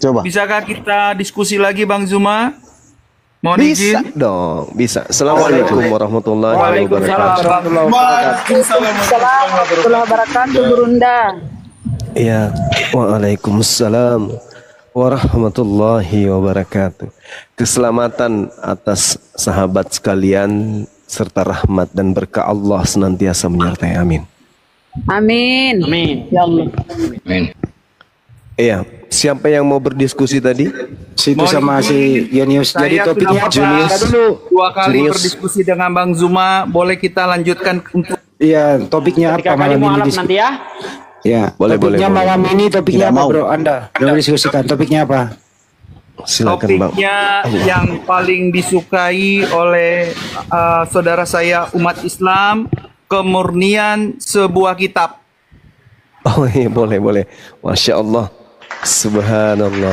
Coba. Bisakah kita diskusi lagi Bang Zuma? Mohon Bisa izin. dong, bisa. Assalamualaikum warahmatullahi wabarakatuh. Waalaikumsalam warahmatullahi wabarakatuh, Burunda. Ya, waalaikumsalam warahmatullahi wabarakatuh. Keselamatan atas sahabat sekalian serta rahmat dan berkah Allah senantiasa menyertai. Amin. Amin. Amin. Ya Allah. Amin. Iya, siapa yang mau berdiskusi tadi? Situ sama si Junius. Jadi Saya topiknya sudah Junius dulu 2 kali Junius. berdiskusi dengan Bang Zuma. Boleh kita lanjutkan untuk Iya, topiknya apa 3 kali malam ini? mualaf nanti ya. Ya, Boleh, topiknya boleh, malam ini topiknya Tidak apa, mau. Bro? Anda diskusikan topiknya apa? Silakan Bang. topiknya yang paling disukai oleh saudara saya umat Islam, kemurnian sebuah kitab. Oh iya, boleh. Masya Allah. Subhanallah.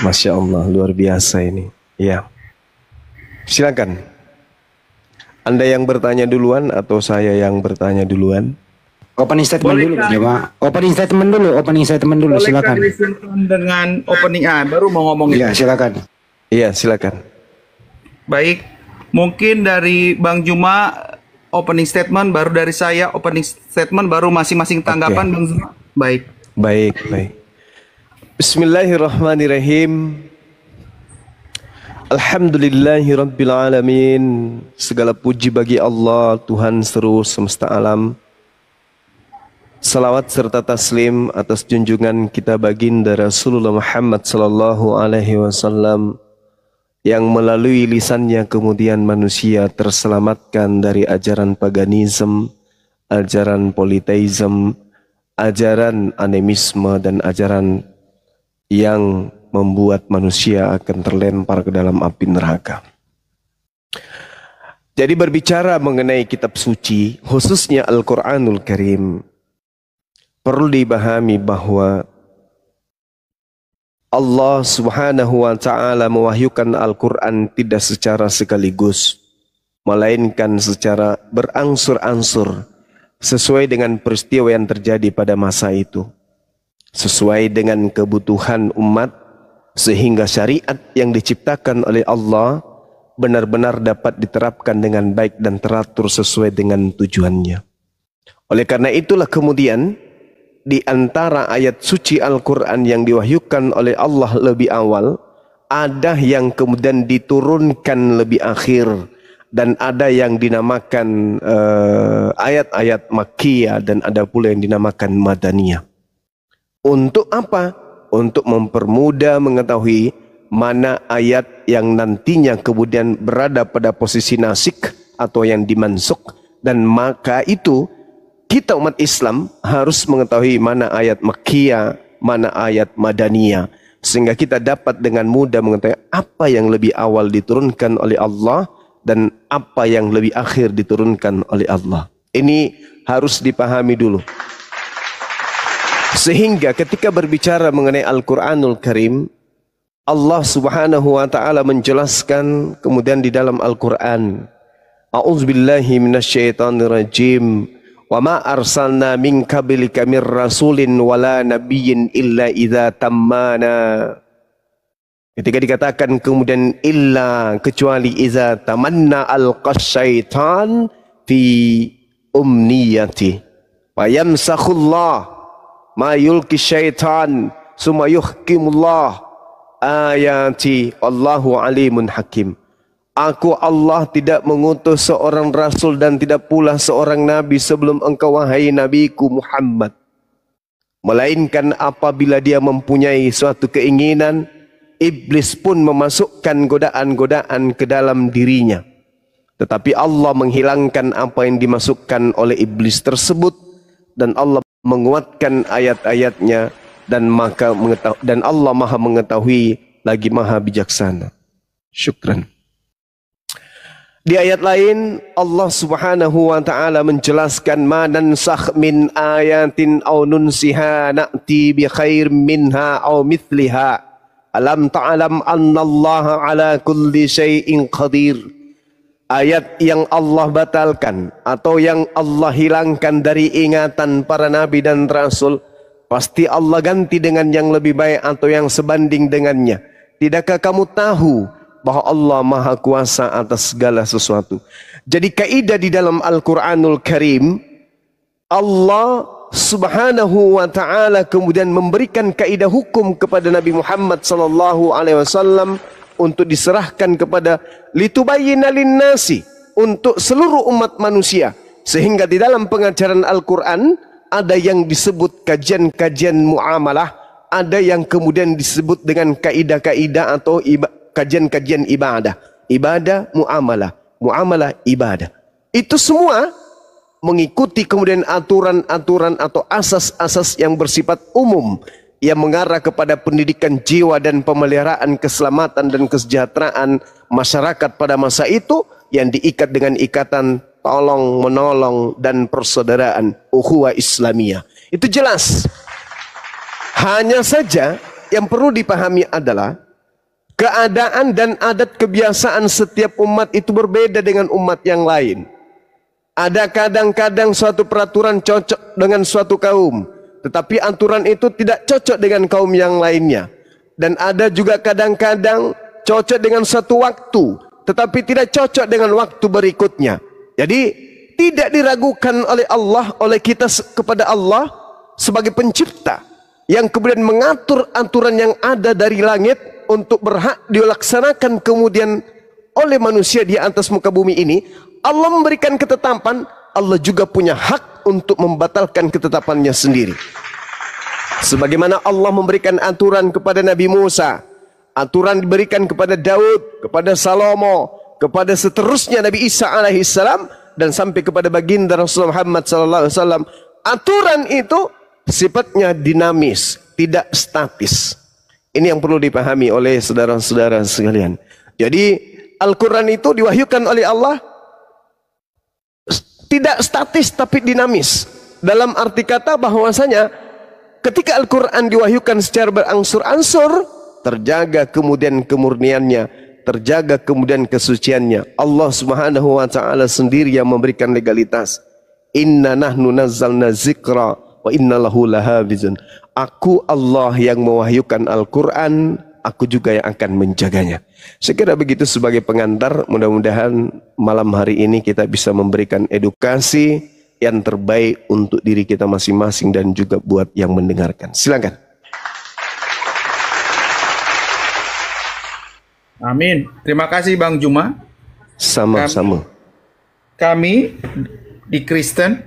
Masya Allah, luar biasa ini. Ya. Silakan. Anda yang bertanya duluan atau saya yang bertanya duluan? Opening statement dulu, Bolehkah- coba. Opening statement dulu, Bolehkah silakan. disimpan dengan opening baru mau ngomong Iya, itu. silakan. Iya, silakan. Baik, mungkin dari Bang Juma opening statement, baru dari saya opening statement, baru masing-masing tanggapan Bang Zuma. Baik. Baik. Bismillahirrahmanirrahim. Alhamdulillahirabbil alamin. Segala puji bagi Allah, Tuhan seluruh semesta alam. Salawat serta taslim atas junjungan kita baginda Rasulullah Muhammad sallallahu alaihi wasallam yang melalui lisannya kemudian manusia terselamatkan dari ajaran paganisme, ajaran politeisme, ajaran animisme dan ajaran yang membuat manusia akan terlempar ke dalam api neraka. Jadi berbicara mengenai kitab suci, khususnya Al-Quranul Karim, perlu dipahami bahwa Allah Subhanahu wa Ta'ala mewahyukan Al-Quran tidak secara sekaligus, melainkan secara berangsur-angsur sesuai dengan peristiwa yang terjadi pada masa itu, sesuai dengan kebutuhan umat, sehingga syariat yang diciptakan oleh Allah benar-benar dapat diterapkan dengan baik dan teratur sesuai dengan tujuannya. Oleh karena itulah kemudian di antara ayat suci Al-Quran yang diwahyukan oleh Allah lebih awal, ada yang kemudian diturunkan lebih akhir, dan ada yang dinamakan ayat-ayat Makkiyah, dan ada pula yang dinamakan Madaniyah. Untuk apa? Untuk mempermudah mengetahui mana ayat yang nantinya kemudian berada pada posisi nasik atau yang dimansuk, dan maka itu kita umat Islam harus mengetahui mana ayat Makkiyah, mana ayat Madaniyah, sehingga kita dapat dengan mudah mengetahui apa yang lebih awal diturunkan oleh Allah dan apa yang lebih akhir diturunkan oleh Allah. Ini harus dipahami dulu. Sehingga ketika berbicara mengenai Al-Quranul Karim, Allah Subhanahu wa Ta'ala menjelaskan kemudian di dalam Al-Quran, A'udzubillahi minasyaitonirrajim. Wa ma arsalna min qablika mir rasulin wala nabiyyin illa idza tammana. Ketika dikatakan kemudian illa, kecuali idza tamanna alqasyaitan fi umniyati wa yamsakhullah ma yulki syaitan summa yuhkimullah ayati wallahu alimun hakim. Aku Allah tidak mengutus seorang rasul dan tidak pula seorang nabi sebelum engkau wahai nabiku Muhammad, melainkan apabila dia mempunyai suatu keinginan, iblis pun memasukkan godaan-godaan ke dalam dirinya, tetapi Allah menghilangkan apa yang dimasukkan oleh iblis tersebut, dan Allah menguatkan ayat-ayatnya, dan Allah maha mengetahui lagi maha bijaksana. Syukran. Di ayat lain Allah Subhanahu wa Ta'ala menjelaskan, ma nansakh min ayatin aw nunsiha na'ti bi khair minha aw mithliha alam ta'lam annallaha ala kulli syai'in qadir. Ayat yang Allah batalkan atau yang Allah hilangkan dari ingatan para nabi dan rasul, Pasti Allah ganti dengan yang lebih baik atau yang sebanding dengannya. Tidakkah kamu tahu bahwa Allah Maha Kuasa atas segala sesuatu? Jadi kaidah di dalam Al-Quranul Karim, Allah Subhanahu wa ta'ala kemudian memberikan kaidah hukum kepada Nabi Muhammad sallallahu alaihi wasallam untuk diserahkan kepada litubayyina linnasi, untuk seluruh umat manusia. Sehingga di dalam pengajaran Al-Quran ada yang disebut kajian-kajian muamalah, ada yang kemudian disebut dengan kaidah-kaidah atau kajian-kajian ibadah. Ibadah, muamalah, muamalah, ibadah. Itu semua mengikuti kemudian aturan-aturan atau asas-asas yang bersifat umum yang mengarah kepada pendidikan jiwa dan pemeliharaan keselamatan dan kesejahteraan masyarakat pada masa itu, yang diikat dengan ikatan tolong menolong dan persaudaraan, ukhuwah Islamiyah. Itu jelas. Hanya saja yang perlu dipahami adalah keadaan dan adat kebiasaan setiap umat itu berbeda dengan umat yang lain. Ada kadang-kadang suatu peraturan cocok dengan suatu kaum, tetapi aturan itu tidak cocok dengan kaum yang lainnya. Dan ada juga kadang-kadang cocok dengan suatu waktu, tetapi tidak cocok dengan waktu berikutnya. Jadi tidak diragukan oleh Allah, oleh kita kepada Allah sebagai pencipta yang kemudian mengatur aturan yang ada dari langit untuk berhak dilaksanakan kemudian oleh manusia di atas muka bumi ini. Allah memberikan ketetapan, Allah juga punya hak untuk membatalkan ketetapannya sendiri. Sebagaimana Allah memberikan aturan kepada Nabi Musa, aturan diberikan kepada Daud, kepada Salomo, kepada seterusnya Nabi Isa alaihissalam, dan sampai kepada baginda Rasulullah Muhammad sallallahu alaihi wasallam. Aturan itu sifatnya dinamis, tidak statis. Ini yang perlu dipahami oleh saudara-saudara sekalian. Jadi Al-Quran itu diwahyukan oleh Allah tidak statis tapi dinamis. Dalam arti kata bahwasanya ketika Al-Quran diwahyukan secara berangsur-angsur, terjaga kemudian kemurniannya, terjaga kemudian kesuciannya. Allah Subhanahu wa taala sendiri yang memberikan legalitas. Inna nahnu nazzalna dzikra wa inna lahu lahafizun. Aku Allah yang mewahyukan Al-Quran, aku juga yang akan menjaganya. Saya kira begitu sebagai pengantar. Mudah-mudahan malam hari ini kita bisa memberikan edukasi yang terbaik untuk diri kita masing-masing dan juga buat yang mendengarkan. Silakan. Amin. Terima kasih Bang Juma. Sama-sama. Kami di Kristen,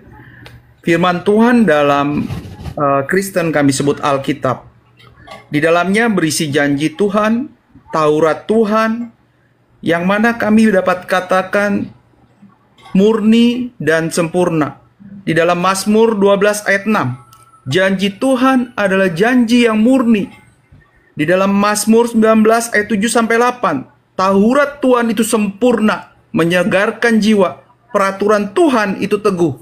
firman Tuhan dalam Kristen kami sebut Alkitab. Di dalamnya berisi janji Tuhan, Taurat Tuhan, yang mana kami dapat katakan murni dan sempurna. Di dalam Mazmur 12 ayat 6, janji Tuhan adalah janji yang murni. Di dalam Mazmur 19 ayat 7 sampai 8, Taurat Tuhan itu sempurna, menyegarkan jiwa. Peraturan Tuhan itu teguh.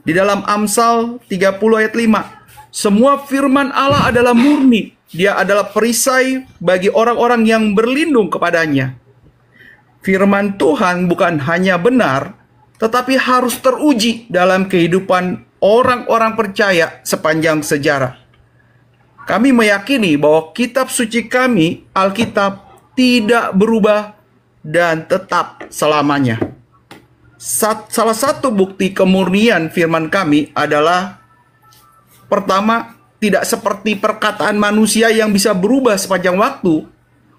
Di dalam Amsal 30 ayat 5, semua firman Allah adalah murni. Dia adalah perisai bagi orang-orang yang berlindung kepadanya. Firman Tuhan bukan hanya benar, tetapi harus teruji dalam kehidupan orang-orang percaya sepanjang sejarah. Kami meyakini bahwa kitab suci kami, Alkitab, tidak berubah dan tetap selamanya. Salah satu bukti kemurnian firman kami adalah, pertama, tidak seperti perkataan manusia yang bisa berubah sepanjang waktu.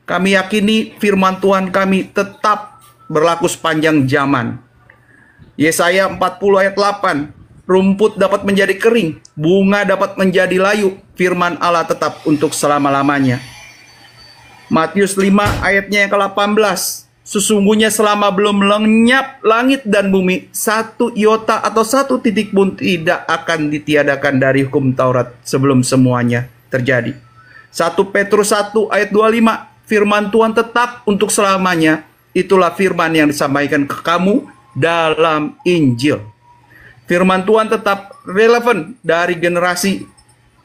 Kami yakini firman Tuhan kami tetap berlaku sepanjang zaman. Yesaya 40 ayat 8, rumput dapat menjadi kering, bunga dapat menjadi layu, firman Allah tetap untuk selama-lamanya. Matius 5 ayatnya yang ke-18, sesungguhnya selama belum lenyap langit dan bumi, satu iota atau satu titik pun tidak akan ditiadakan dari hukum Taurat sebelum semuanya terjadi. 1 Petrus 1 ayat 25, firman Tuhan tetap untuk selamanya. Itulah firman yang disampaikan ke kamu dalam Injil. Firman Tuhan tetap relevan dari generasi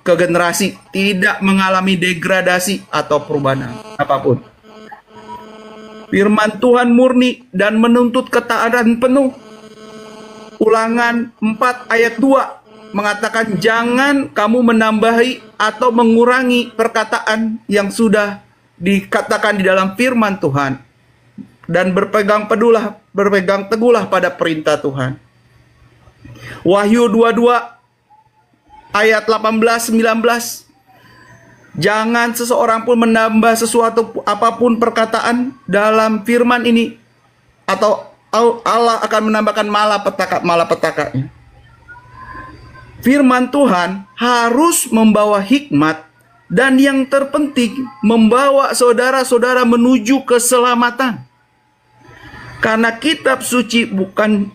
ke generasi, tidak mengalami degradasi atau perubahan apapun. Firman Tuhan murni dan menuntut ketaatan penuh. Ulangan 4 ayat 2. mengatakan jangan kamu menambahi atau mengurangi perkataan yang sudah dikatakan di dalam firman Tuhan, dan berpegang teguhlah pada perintah Tuhan. Wahyu 22 ayat 18-19. Jangan seseorang pun menambah sesuatu apapun perkataan dalam firman ini, atau Allah akan menambahkan malapetaka. Firman Tuhan harus membawa hikmat, dan yang terpenting membawa saudara-saudara menuju keselamatan. Karena kitab suci bukan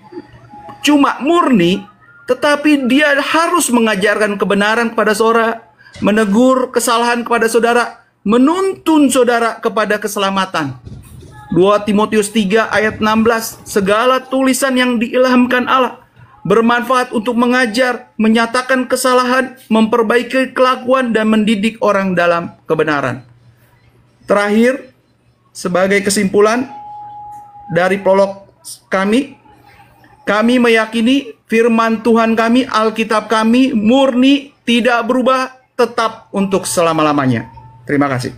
cuma murni, tetapi dia harus mengajarkan kebenaran kepada saudara, menegur kesalahan kepada saudara, menuntun saudara kepada keselamatan. 2 Timotius 3 ayat 16, segala tulisan yang diilhamkan Allah bermanfaat untuk mengajar, menyatakan kesalahan, memperbaiki kelakuan, dan mendidik orang dalam kebenaran. Terakhir, sebagai kesimpulan dari prolog kami meyakini firman Tuhan kami, Alkitab kami murni, tidak berubah, tetap untuk selama-lamanya. Terima kasih.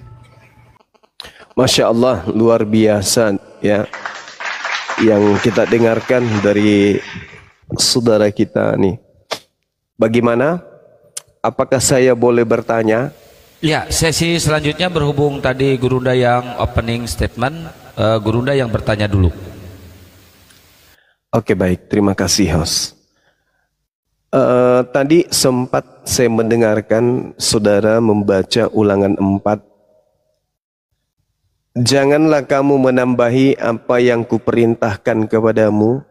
Masya Allah, luar biasa ya yang kita dengarkan dari saudara kita nih. Bagaimana? Apakah saya boleh bertanya? Ya, sesi selanjutnya berhubung tadi Gurunda yang opening statement, Gurunda yang bertanya dulu. Oke, baik, terima kasih host. Tadi sempat saya mendengarkan saudara membaca Ulangan 4. Janganlah kamu menambahi apa yang kuperintahkan kepadamu,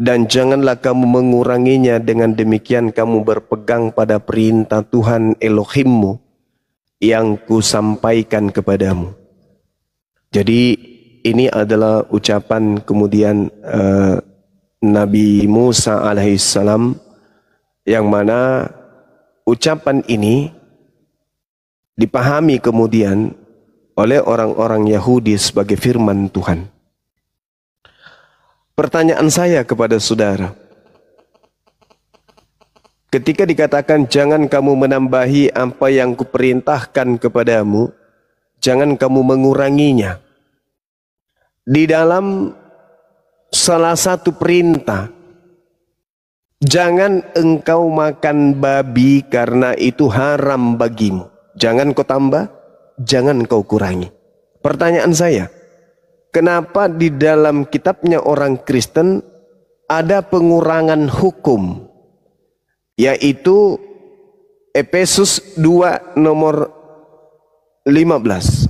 dan janganlah kamu menguranginya, dengan demikian kamu berpegang pada perintah Tuhan Elohimmu yang kusampaikan kepadamu. Jadi ini adalah ucapan kemudian Nabi Musa alaihissalam, yang mana ucapan ini dipahami kemudian oleh orang-orang Yahudi sebagai firman Tuhan. Pertanyaan saya kepada saudara, ketika dikatakan jangan kamu menambahi apa yang kuperintahkan kepadamu, jangan kamu menguranginya, di dalam salah satu perintah, jangan engkau makan babi karena itu haram bagimu, jangan kau tambah, jangan kau kurangi. Pertanyaan saya, kenapa di dalam kitabnya orang Kristen ada pengurangan hukum, yaitu Efesus 2 nomor 15.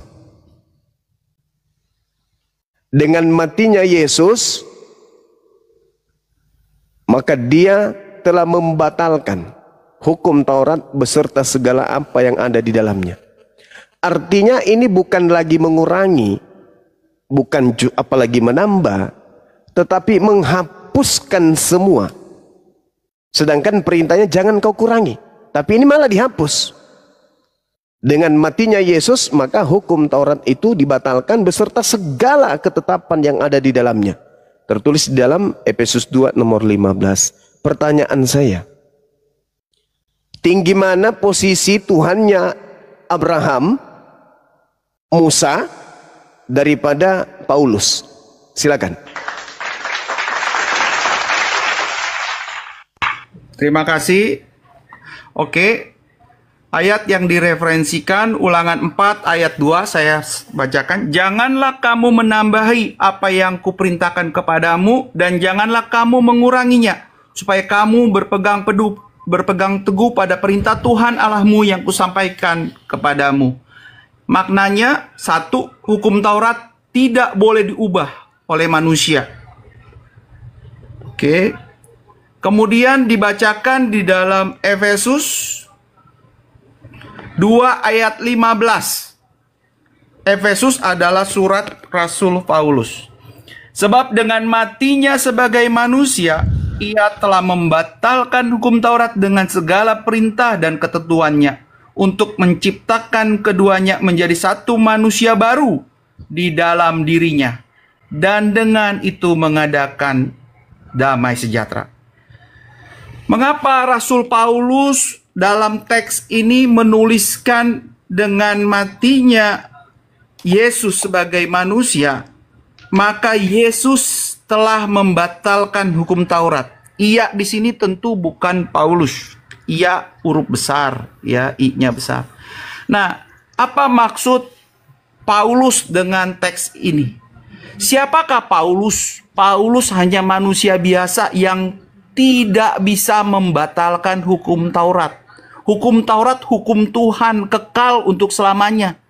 Dengan matinya Yesus, maka dia telah membatalkan hukum Taurat beserta segala apa yang ada di dalamnya. Artinya ini bukan lagi mengurangi, bukan apalagi menambah, tetapi menghapuskan semua. Sedangkan perintahnya jangan kau kurangi, tapi ini malah dihapus. Dengan matinya Yesus, maka hukum Taurat itu dibatalkan beserta segala ketetapan yang ada di dalamnya. Tertulis di dalam Efesus 2 nomor 15. Pertanyaan saya, tinggi mana posisi Tuhannya Abraham, Musa, daripada Paulus? Silakan. Terima kasih. Oke. Ayat yang direferensikan Ulangan 4 ayat 2 saya bacakan. Janganlah kamu menambahi apa yang kuperintahkan kepadamu, dan janganlah kamu menguranginya, supaya kamu berpegang teguh pada perintah Tuhan Allahmu yang kusampaikan kepadamu. Maknanya, satu, hukum Taurat tidak boleh diubah oleh manusia. Oke. Kemudian dibacakan di dalam Efesus 2 ayat 15. Efesus adalah surat Rasul Paulus. Sebab dengan matinya sebagai manusia, ia telah membatalkan hukum Taurat dengan segala perintah dan ketentuannya, untuk menciptakan keduanya menjadi satu manusia baru di dalam dirinya, dan dengan itu mengadakan damai sejahtera. Mengapa Rasul Paulus dalam teks ini menuliskan dengan matinya Yesus sebagai manusia, maka Yesus telah membatalkan hukum Taurat. Ia di sini tentu bukan Paulus. Ia huruf besar, ya, I-nya besar. Nah, apa maksud Paulus dengan teks ini? Siapakah Paulus? Paulus hanya manusia biasa yang tidak bisa membatalkan hukum Taurat. Hukum Taurat, hukum Tuhan kekal untuk selamanya.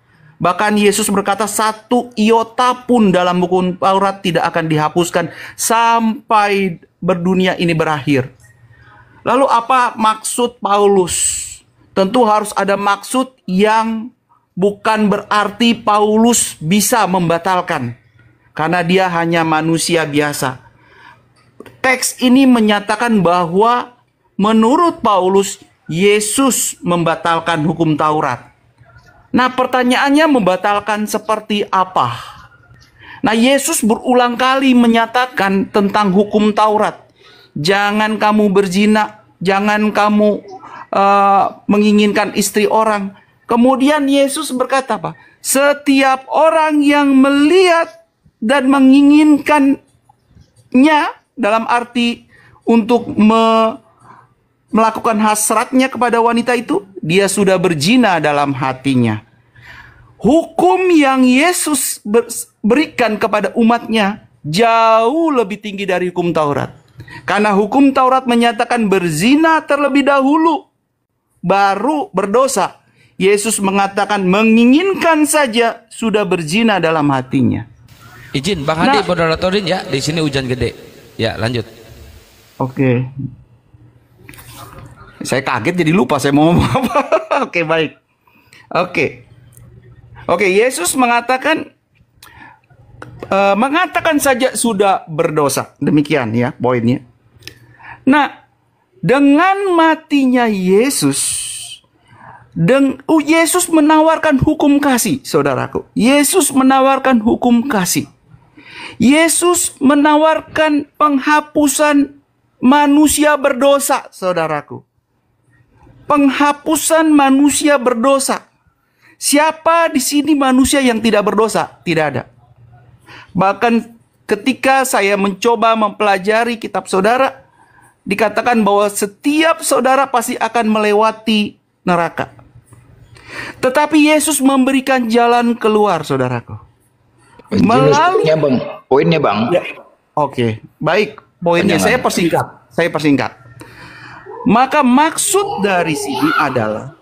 Bahkan Yesus berkata, satu iota pun dalam hukum Taurat tidak akan dihapuskan sampai berdunia ini berakhir. Lalu apa maksud Paulus? Tentu harus ada maksud yang bukan berarti Paulus bisa membatalkan, karena dia hanya manusia biasa. Teks ini menyatakan bahwa menurut Paulus, Yesus membatalkan hukum Taurat. Nah, pertanyaannya membatalkan seperti apa? Nah, Yesus berulang kali menyatakan tentang hukum Taurat. Jangan kamu berzina, jangan kamu menginginkan istri orang. Kemudian Yesus berkata apa? Setiap orang yang melihat dan menginginkannya, dalam arti untuk melakukan hasratnya kepada wanita itu, dia sudah berzina dalam hatinya. Hukum yang Yesus berikan kepada umatnya jauh lebih tinggi dari hukum Taurat. Karena hukum Taurat menyatakan berzina terlebih dahulu, baru berdosa. Yesus mengatakan menginginkan saja sudah berzina dalam hatinya. Izin Bang Hadi moderatorin ya, di sini hujan gede. Ya, lanjut. Oke. Saya kaget jadi lupa saya mau ngomong apa. Oke, baik. Oke, Yesus mengatakan saja sudah berdosa. Demikian ya poinnya. Nah, dengan matinya Yesus, Yesus menawarkan hukum kasih, saudaraku. Yesus menawarkan hukum kasih. Yesus menawarkan penghapusan manusia berdosa, saudaraku. Penghapusan manusia berdosa. Siapa di sini manusia yang tidak berdosa? Tidak ada. Bahkan ketika saya mencoba mempelajari kitab saudara, dikatakan bahwa setiap saudara pasti akan melewati neraka. Tetapi Yesus memberikan jalan keluar, saudaraku. Melalui poinnya bang. Ya. Oke, baik. Poinnya saya persingkat. Maka maksud dari sini adalah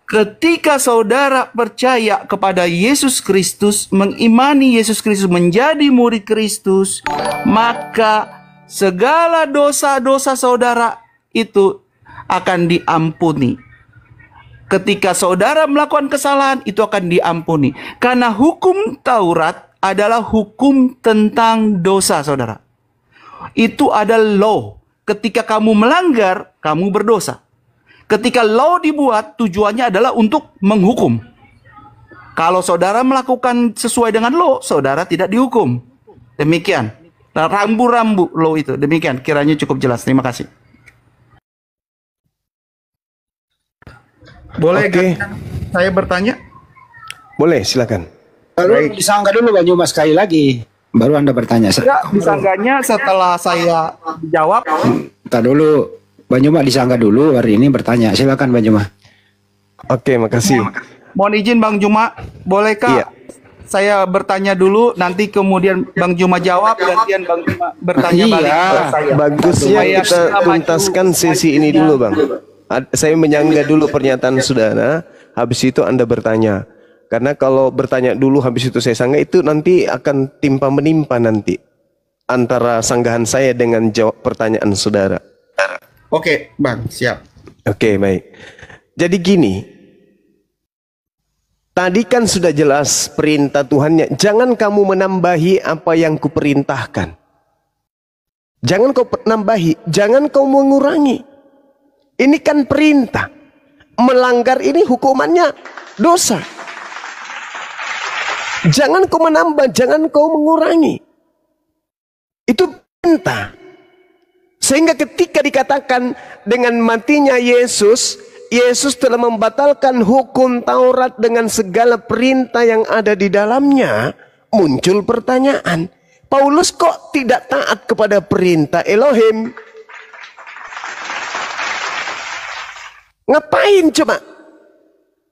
ketika saudara percaya kepada Yesus Kristus, mengimani Yesus Kristus, menjadi murid Kristus, maka segala dosa-dosa saudara itu akan diampuni. Ketika saudara melakukan kesalahan, itu akan diampuni. Karena hukum Taurat adalah hukum tentang dosa, saudara. Itu ada law. Ketika kamu melanggar, kamu berdosa. Ketika law dibuat, tujuannya adalah untuk menghukum. Kalau saudara melakukan sesuai dengan law, saudara tidak dihukum. Demikian. Nah, rambu-rambu law itu. Demikian. Kiranya cukup jelas. Terima kasih. Boleh kan saya bertanya? Boleh, silakan. Lalu disangka dulu Bang Juma sekali lagi, baru Anda bertanya. Ya, disangganya setelah saya jawab. Entar dulu, Bang Juma disangka dulu, hari ini bertanya. Silakan Bang Juma. Oke, makasih. Mohon izin Bang Juma, bolehkah Iya. saya bertanya dulu, nanti kemudian Bang Juma jawab, gantian Bang Juma bertanya balik ke saya. Bagusnya Supaya kita maju. tuntaskan sesi ini dulu, Bang. Saya menyangga dulu pernyataan saudara, habis itu Anda bertanya. Karena kalau bertanya dulu, habis itu saya sanggah, itu nanti akan timpa-menimpa nanti antara sanggahan saya dengan jawab pertanyaan saudara. Oke, Bang, siap. Oke, baik. Jadi gini, tadi kan sudah jelas perintah Tuhannya, jangan kamu menambahi apa yang kuperintahkan. Jangan kau nambahi, jangan kau mengurangi. Ini kan perintah. Melanggar ini hukumannya dosa. Jangan kau menambah, jangan kau mengurangi. Itu perintah. Sehingga ketika dikatakan dengan matinya Yesus, Yesus telah membatalkan hukum Taurat dengan segala perintah yang ada di dalamnya, muncul pertanyaan, Paulus kok tidak taat kepada perintah Elohim? Ngapain coba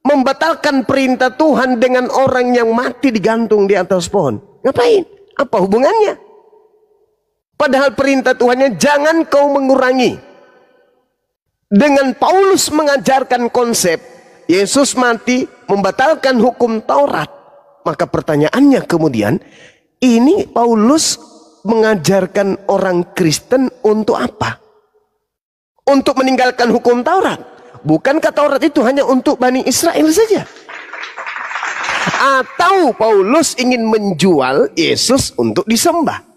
membatalkan perintah Tuhan dengan orang yang mati digantung di atas pohon? Ngapain? Apa hubungannya? Padahal perintah Tuhannya jangan kau mengurangi. Dengan Paulus mengajarkan konsep Yesus mati membatalkan hukum Taurat, maka pertanyaannya kemudian, ini Paulus mengajarkan orang Kristen untuk apa? Untuk meninggalkan hukum Taurat? Bukankah Taurat itu hanya untuk Bani Israel saja? Atau Paulus ingin menjual Yesus untuk disembah?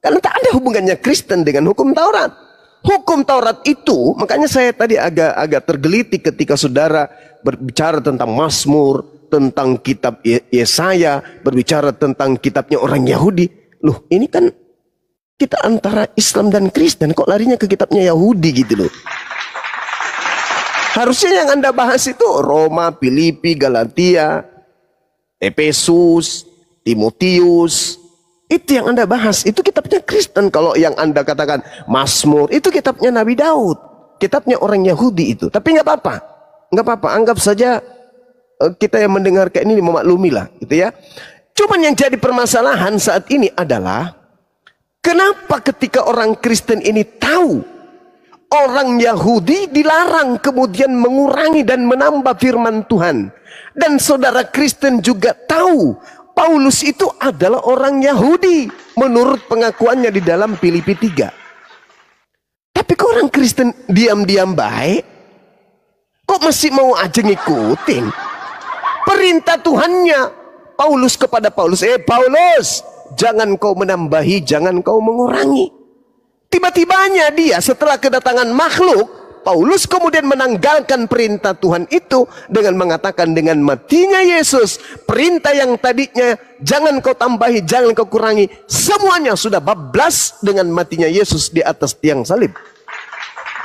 Karena tak ada hubungannya Kristen dengan hukum Taurat. Hukum Taurat itu, makanya saya tadi agak tergelitik ketika saudara berbicara tentang Mazmur, tentang kitab Yesaya, berbicara tentang kitabnya orang Yahudi. Loh, ini kan kita antara Islam dan Kristen, kok larinya ke kitabnya Yahudi gitu loh. Harusnya yang Anda bahas itu Roma, Filipi, Galatia, Efesus, Timotius. Itu yang Anda bahas. Itu kitabnya Kristen. Kalau yang Anda katakan Mazmur, itu kitabnya Nabi Daud. Kitabnya orang Yahudi itu. Tapi nggak apa-apa. Nggak apa-apa. Anggap saja kita yang mendengar kayak ini memaklumi lah. Gitu ya. Cuman yang jadi permasalahan saat ini adalah, kenapa ketika orang Kristen ini tahu orang Yahudi dilarang kemudian mengurangi dan menambah firman Tuhan. Dan saudara Kristen juga tahu Paulus itu adalah orang Yahudi menurut pengakuannya di dalam Filipi 3. Tapi kok orang Kristen diam-diam baik? Kok masih mau aja ngikutin perintah Tuhannya Paulus kepada Paulus? Paulus, jangan kau menambahi, jangan kau mengurangi. Tiba-tibanya dia setelah kedatangan makhluk, Paulus kemudian menanggalkan perintah Tuhan itu dengan mengatakan dengan matinya Yesus, perintah yang tadinya jangan kau tambahi, jangan kau kurangi, semuanya sudah bablas dengan matinya Yesus di atas tiang salib.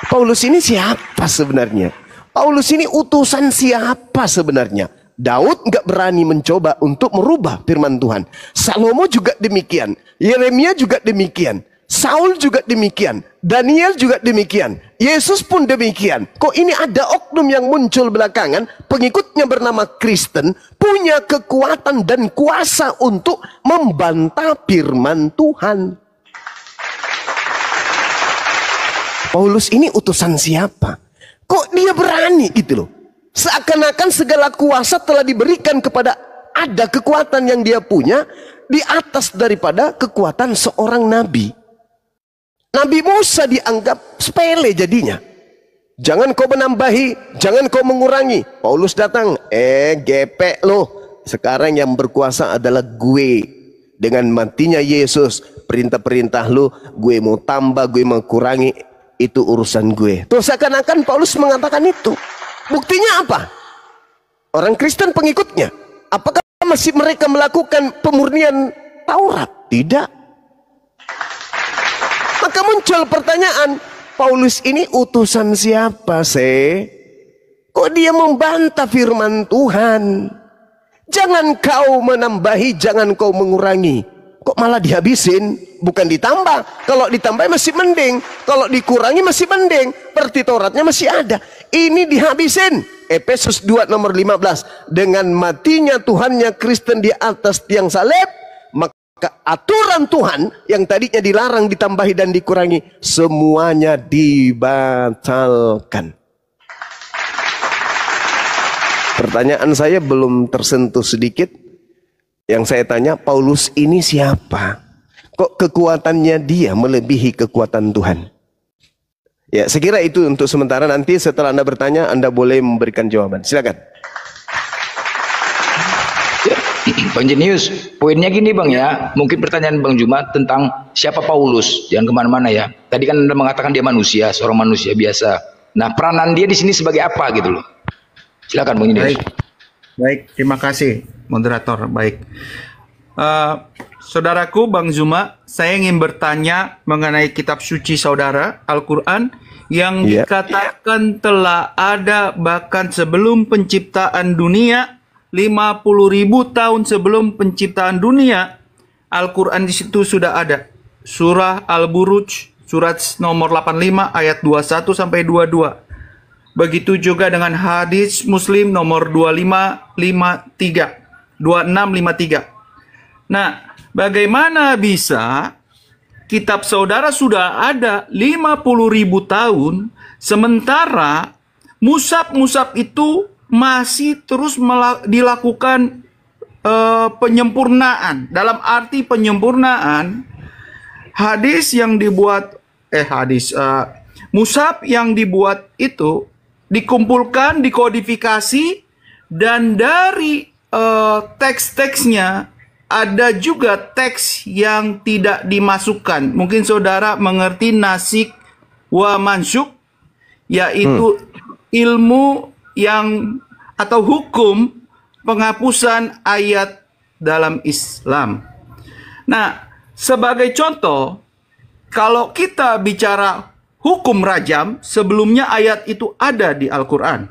Paulus ini siapa sebenarnya? Paulus ini utusan siapa sebenarnya? Daud nggak berani mencoba untuk merubah firman Tuhan. Salomo juga demikian. Yeremia juga demikian. Saul juga demikian, Daniel juga demikian, Yesus pun demikian. Kok ini ada oknum yang muncul belakangan, pengikutnya bernama Kristen, punya kekuatan dan kuasa untuk membantah firman Tuhan. Paulus ini utusan siapa? Kok dia berani gitu loh? Seakan-akan segala kuasa telah diberikan kepada, ada kekuatan yang dia punya di atas daripada kekuatan seorang nabi. Nabi Musa dianggap sepele jadinya. Jangan kau menambahi, jangan kau mengurangi. Paulus datang, gepek loh. Sekarang yang berkuasa adalah gue. Dengan matinya Yesus, perintah-perintah lu, gue mau tambah, gue mau kurangi, itu urusan gue. Tuh seakan-akan Paulus mengatakan itu. Buktinya apa? Orang Kristen pengikutnya, apakah masih mereka melakukan pemurnian Taurat? Tidak. Maka muncul pertanyaan, Paulus ini utusan siapa sih? Kok dia membantah firman Tuhan? Jangan kau menambahi, jangan kau mengurangi. Kok malah dihabisin? Bukan ditambah. Kalau ditambah masih mending. Kalau dikurangi masih mending. Berarti Tauratnya masih ada. Ini dihabisin. Efesus 2 nomor 15. Dengan matinya Tuhannya Kristen di atas tiang salib, maka aturan Tuhan yang tadinya dilarang, ditambahi dan dikurangi, semuanya dibatalkan. Pertanyaan saya belum tersentuh sedikit. Yang saya tanya, Paulus ini siapa? Kok kekuatannya dia melebihi kekuatan Tuhan? Ya, saya kira itu untuk sementara. Nanti setelah Anda bertanya, Anda boleh memberikan jawaban. Silakan. Bang Jenius, poinnya gini Bang ya, mungkin pertanyaan Bang Jumat tentang siapa Paulus, jangan kemana-mana ya. Tadi kan Anda mengatakan dia manusia, seorang manusia biasa. Nah, peranan dia di sini sebagai apa gitu loh? Silakan Bang Jenius. Baik, terima kasih moderator. Baik, Saudaraku Bang Zuma, saya ingin bertanya mengenai kitab suci saudara, Al-Quran, yang dikatakan telah ada bahkan sebelum penciptaan dunia, 50.000 tahun sebelum penciptaan dunia. Al-Quran di situ sudah ada. Surah Al-Buruj, surat nomor 85 ayat 21 sampai 22. Begitu juga dengan hadis Muslim nomor 2653. Nah, bagaimana bisa kitab saudara sudah ada 50.000 tahun, sementara mushaf-mushaf itu masih terus dilakukan penyempurnaan. Dalam arti penyempurnaan, mushaf yang dibuat itu dikumpulkan, dikodifikasi, dan dari teks-teksnya ada juga teks yang tidak dimasukkan. Mungkin saudara mengerti nasikh wa mansyukh, yaitu ilmu yang atau hukum penghapusan ayat dalam Islam. Nah, sebagai contoh, kalau kita bicara hukum rajam, sebelumnya ayat itu ada di Al-Quran.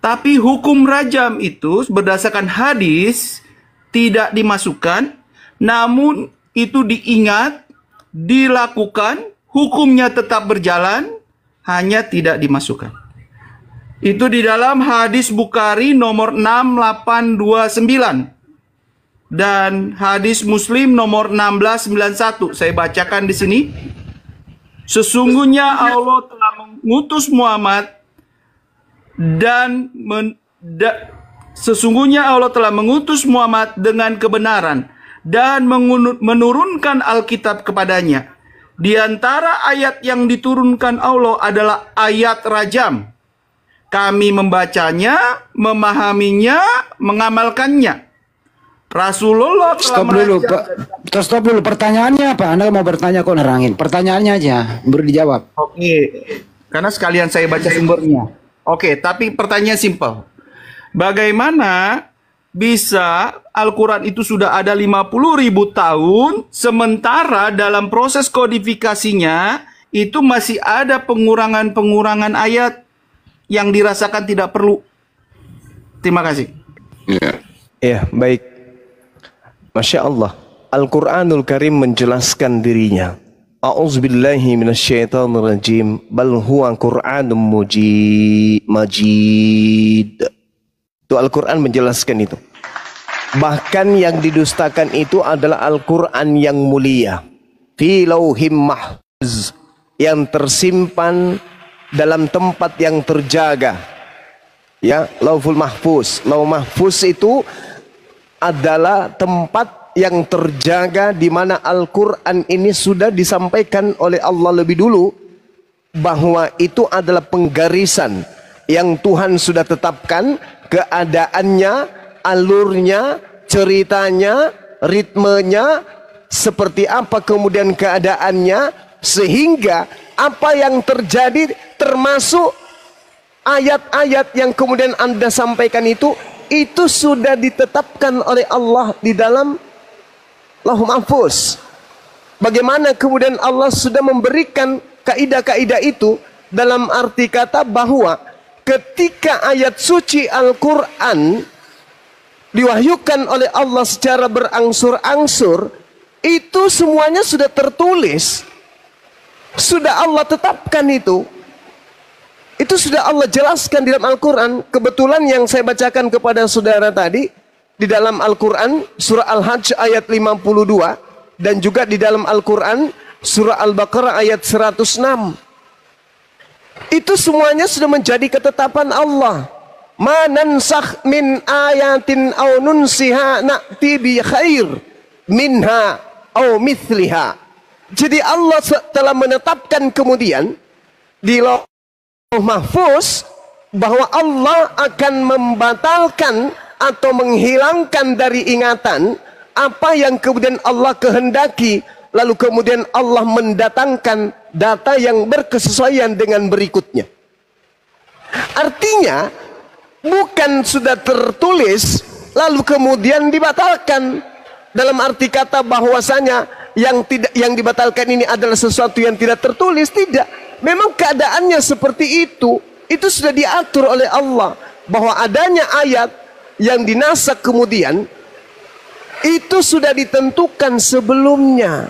Tapi hukum rajam itu berdasarkan hadis tidak dimasukkan, namun itu diingat, dilakukan, hukumnya tetap berjalan, hanya tidak dimasukkan. Itu di dalam hadis Bukhari nomor 6829 dan hadis Muslim nomor 1691. Saya bacakan di sini. Sesungguhnya Allah telah mengutus Muhammad Sesungguhnya Allah telah mengutus Muhammad dengan kebenaran dan menurunkan Alkitab kepadanya. Di antara ayat yang diturunkan Allah adalah ayat rajam. Kami membacanya, memahaminya, mengamalkannya. Rasulullah telah Stop dulu, pertanyaannya apa? Anda mau bertanya kok nerangin? Pertanyaannya aja, baru dijawab. Oke, karena sekalian saya baca sumbernya. Oke, tapi pertanyaan simpel. Bagaimana bisa Al-Quran itu sudah ada 50.000 tahun, sementara dalam proses kodifikasinya itu masih ada pengurangan-pengurangan ayat yang dirasakan tidak perlu? Terima kasih. Ya, baik. Masya Allah, Al-Quranul Karim menjelaskan dirinya. A'udzubillahi minasyaitonirrajim. Bal huwa Qur'anun majid. Itu Al-Quran menjelaskan itu. Bahkan yang didustakan itu adalah Al-Quran yang mulia. Fi lauhim mahfuz, yang tersimpan dalam tempat yang terjaga. Ya, Lauhul Mahfuz. Lauh Mahfuz itu adalah tempat yang terjaga di mana Al-Quran ini sudah disampaikan oleh Allah lebih dulu, bahwa itu adalah penggarisan yang Tuhan sudah tetapkan, keadaannya, alurnya, ceritanya, ritmenya, seperti apa kemudian keadaannya, sehingga apa yang terjadi termasuk ayat-ayat yang kemudian Anda sampaikan itu sudah ditetapkan oleh Allah di dalam Lauh Mahfuz. Bagaimana kemudian Allah sudah memberikan kaidah-kaidah itu, dalam arti kata bahwa ketika ayat suci Al-Quran diwahyukan oleh Allah secara berangsur-angsur, itu semuanya sudah tertulis, sudah Allah tetapkan itu sudah Allah jelaskan di dalam Al-Quran. Kebetulan yang saya bacakan kepada saudara tadi di dalam Al-Quran surah Al-Hajj ayat 52, dan juga di dalam Al-Quran surah Al-Baqarah ayat 106. Itu semuanya sudah menjadi ketetapan Allah. Ma nansakh min ayatin aw nunsiha na'ti bi khair minha aw mithliha. Jadi Allah telah menetapkan kemudian di Lauh Mahfuz bahwa Allah akan membatalkan atau menghilangkan dari ingatan apa yang kemudian Allah kehendaki, lalu kemudian Allah mendatangkan data yang berkesesuaian dengan berikutnya. Artinya bukan sudah tertulis lalu kemudian dibatalkan, dalam arti kata bahwasanya yang dibatalkan ini adalah sesuatu yang tidak tertulis. Tidak. Memang keadaannya seperti itu. Itu sudah diatur oleh Allah. Bahwa adanya ayat yang dinasak kemudian, itu sudah ditentukan sebelumnya.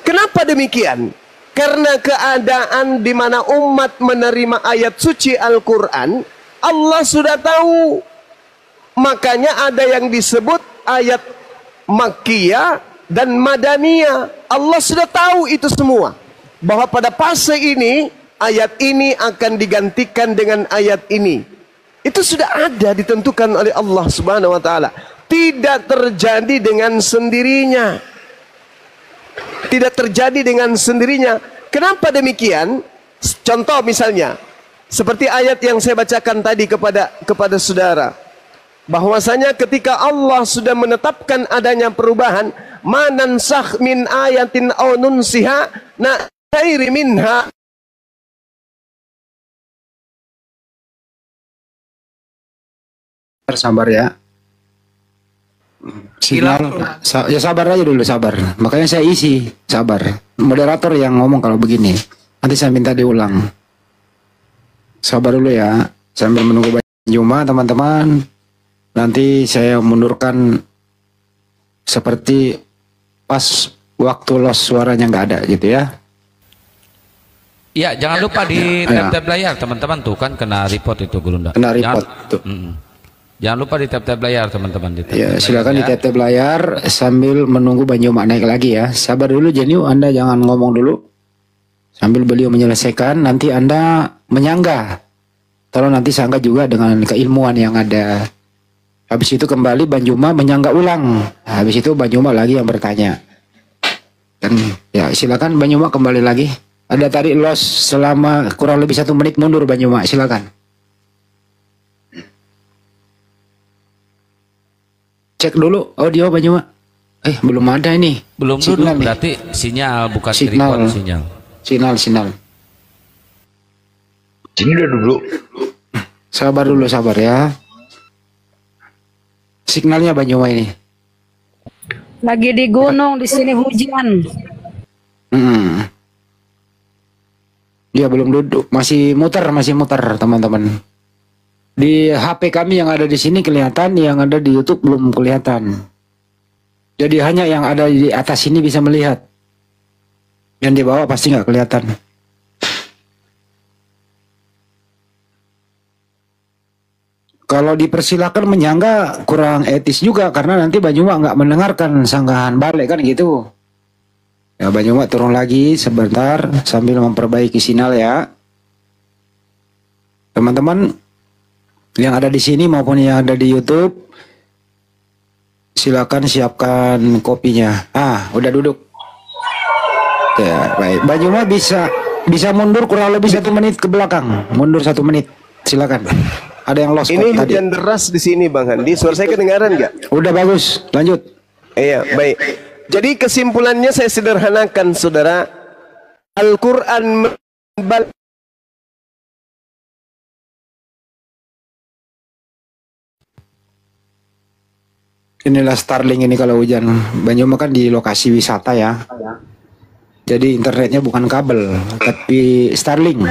Kenapa demikian? Karena keadaan di mana umat menerima ayat suci Al-Quran, Allah sudah tahu. Makanya ada yang disebut ayat Makkiyah dan Madaniyah. Allah sudah tahu itu semua. Bahwa pada fase ini, ayat ini akan digantikan dengan ayat ini. Itu sudah ada ditentukan oleh Allah Subhanahu wa Ta'ala. Tidak terjadi dengan sendirinya. Tidak terjadi dengan sendirinya. Kenapa demikian? Contoh misalnya, seperti ayat yang saya bacakan tadi kepada saudara, bahwasanya ketika Allah sudah menetapkan adanya perubahan, manansakh min ayatin aw nunsiha na'tairi minha. Sabar ya. Signal, ya sabar aja dulu, sabar. Makanya saya isi, sabar. Moderator yang ngomong kalau begini, nanti saya minta diulang. Sabar dulu ya, sambil menunggu Juma teman-teman. Nanti saya mundurkan seperti pas waktu los suaranya nggak ada gitu ya. Ya, jangan lupa di tab-tab layar teman-teman, tuh kan kena report itu Gurunda. Kena report tuh. Jangan lupa di tab-tab layar teman-teman. Ya, silakan di tab-tab layar sambil menunggu Banyu Mak naik lagi ya. Sabar dulu Jeniu, Anda jangan ngomong dulu. Sambil beliau menyelesaikan, nanti Anda menyanggah. Tolong nanti sanggah juga dengan keilmuan yang ada. Habis itu kembali Banyu Mak menyanggah ulang. Habis itu Banyu Mak lagi yang bertanya. Dan ya silakan Banyu Mak kembali lagi. Ada tarik los selama kurang lebih 1 menit mundur Banyu Mak, silakan. Cek dulu audio Banyu Mak. Belum ada ini. Belum dulu, berarti sinyal bukan tripod, sinyal. Sinyal. Sini udah duduk. Sabar dulu, sabar ya. Signalnya Banyu Mak ini. Lagi di gunung, di sini hujan. Dia belum duduk, masih muter teman-teman. Di HP kami yang ada di sini kelihatan, yang ada di YouTube belum kelihatan. Jadi hanya yang ada di atas ini bisa melihat. Yang di bawah pasti nggak kelihatan. Kalau dipersilakan menyangga kurang etis juga, karena nanti Banyu Mak nggak mendengarkan sanggahan balik kan gitu. Ya Banyu Mak turun lagi sebentar sambil memperbaiki sinyal ya. Teman-teman yang ada di sini maupun yang ada di YouTube, silakan siapkan kopinya. Udah duduk. Ya, baik. Banyu Mak bisa mundur kurang lebih 1 menit ke belakang. Mundur 1 menit. Silakan. Ada yang lost. Ini hujan deras di sini Bang Handi. Suara saya kedengaran nggak? Udah bagus. Lanjut. Iya, baik. Jadi kesimpulannya saya sederhanakan, saudara. Al-Quran inilah Starlink ini kalau hujan. Banyu Mak kan di lokasi wisata ya. Jadi internetnya bukan kabel, tapi Starlink.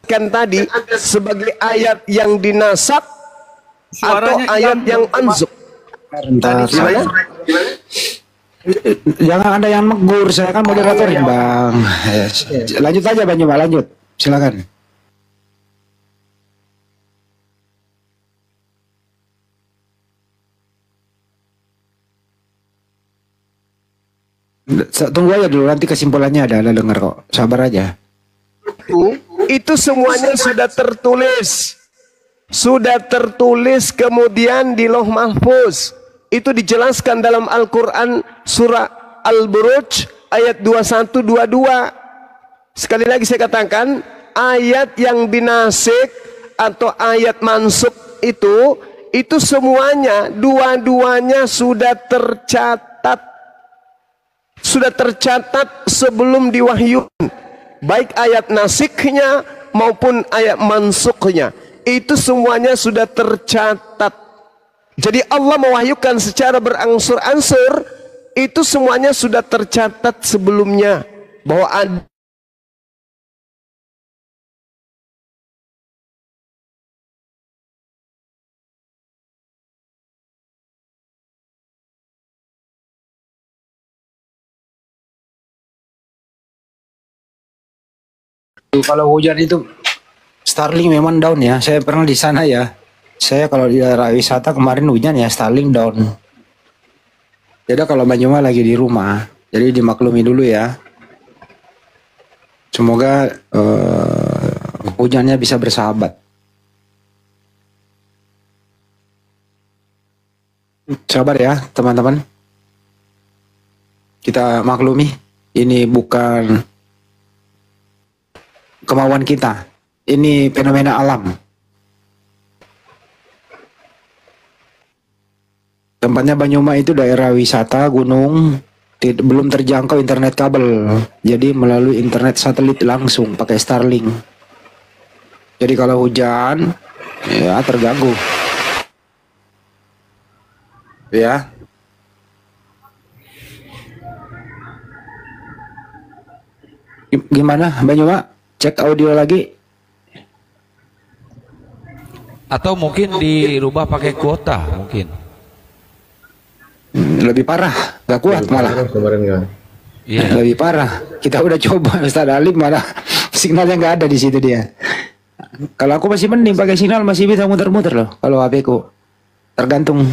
Kan tadi sebagai ayat yang dinasak atau ayat yang ansuk. Jangan ada yang megur, saya kan moderatorin Bang. Lanjut aja Banyu Mak, lanjut. Silakan. Tunggu aja dulu, nanti kesimpulannya ada dengar kok. Sabar aja. Itu semuanya sudah tertulis. Sudah tertulis kemudian di Lauh Mahfuz. Itu dijelaskan dalam Al-Quran surah Al-Buruj ayat 21-22. Sekali lagi saya katakan, ayat yang dinasik atau ayat mansuk itu semuanya, dua-duanya sudah tercatat. Sudah tercatat sebelum diwahyukan, baik ayat nasiknya maupun ayat mansuknya, itu semuanya sudah tercatat. Jadi Allah mewahyukan secara berangsur-angsur, itu semuanya sudah tercatat sebelumnya bahwa ada. Kalau hujan itu Starlink memang down ya. Saya pernah di sana ya. Saya kalau di daerah wisata kemarin hujan ya Starlink down. Jadi kalau Banyuma lagi di rumah, jadi dimaklumi dulu ya. Semoga hujannya bisa bersahabat. Sabar ya teman-teman. Kita maklumi, ini bukan kemauan kita. Ini fenomena alam. Tempatnya Banyuma itu daerah wisata gunung, belum terjangkau internet kabel. Jadi melalui internet satelit langsung pakai Starlink. Jadi kalau hujan ya terganggu. Ya. Gimana Banyuma? Cek audio lagi. Atau mungkin dirubah pakai kuota mungkin. Lebih parah, gak kuat malah. Kemarin kan. Iya. Lebih parah. Kita udah coba Ustaz Alim malah signalnya nggak ada di situ dia. Kalau aku masih mending pakai sinyal, masih bisa muter-muter loh. Kalau HP ku tergantung.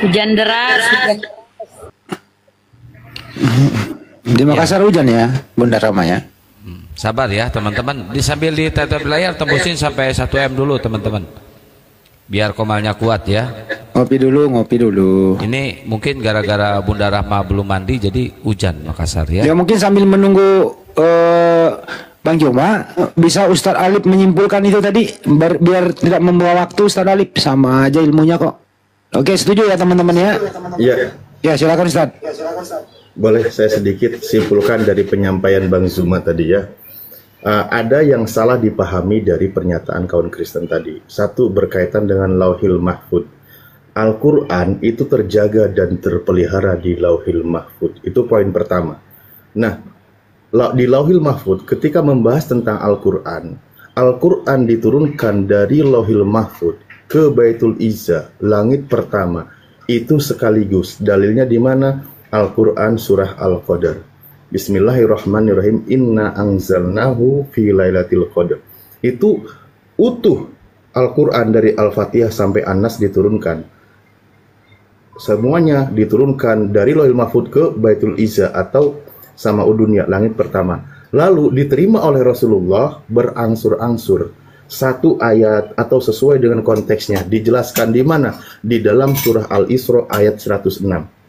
Hujan deras. Di Makassar hujan ya, Bunda Rama ya. Sabar ya teman-teman. Sambil di tetap layar tembusin sampai 1 M dulu teman-teman. Biar komalnya kuat ya. Ngopi dulu. Ini mungkin gara-gara Bunda Rahma belum mandi jadi hujan Makassar ya. Ya mungkin sambil menunggu Bang Joma, bisa Ustaz Alip menyimpulkan itu tadi biar tidak membawa waktu. Ustaz Alip sama aja ilmunya kok. Oke, setuju ya teman-teman ya? Iya. Ya silakan Ustaz. Boleh saya sedikit simpulkan dari penyampaian Bang Zuma tadi ya. Ada yang salah dipahami dari pernyataan kaum Kristen tadi. Satu, berkaitan dengan Lauhil Mahfud. Al-Quran itu terjaga dan terpelihara di Lauhil Mahfud. Itu poin pertama. Nah, di Lauhil Mahfud ketika membahas tentang Al-Quran, Al-Quran diturunkan dari Lauhil Mahfud ke Baitul Izzah, langit pertama. Itu sekaligus. Dalilnya di mana? Al-Quran surah Al-Qadar. Bismillahirrahmanirrahim. Inna anzalnahu fi lailatul qadar. Itu utuh Al-Quran dari Al-Fatihah sampai An-Nas diturunkan. Semuanya diturunkan dari Lauhil Mahfud ke Baitul Izzah atau Sama'ud Dunya, langit pertama. Lalu diterima oleh Rasulullah berangsur-angsur. Satu ayat atau sesuai dengan konteksnya dijelaskan di mana? Di dalam surah Al-Isra ayat 106.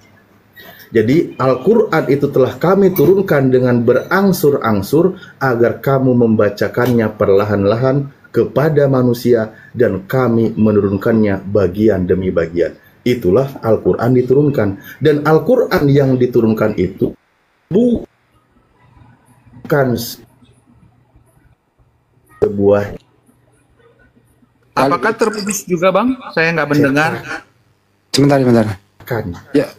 Jadi Al-Quran itu telah kami turunkan dengan berangsur-angsur agar kamu membacakannya perlahan-lahan kepada manusia dan kami menurunkannya bagian demi bagian. Itulah Al-Quran diturunkan. Dan Al-Quran yang diturunkan itu bukan sebuah. Apakah terputus juga Bang? Saya nggak mendengar. Sebentar. Kan. Ya.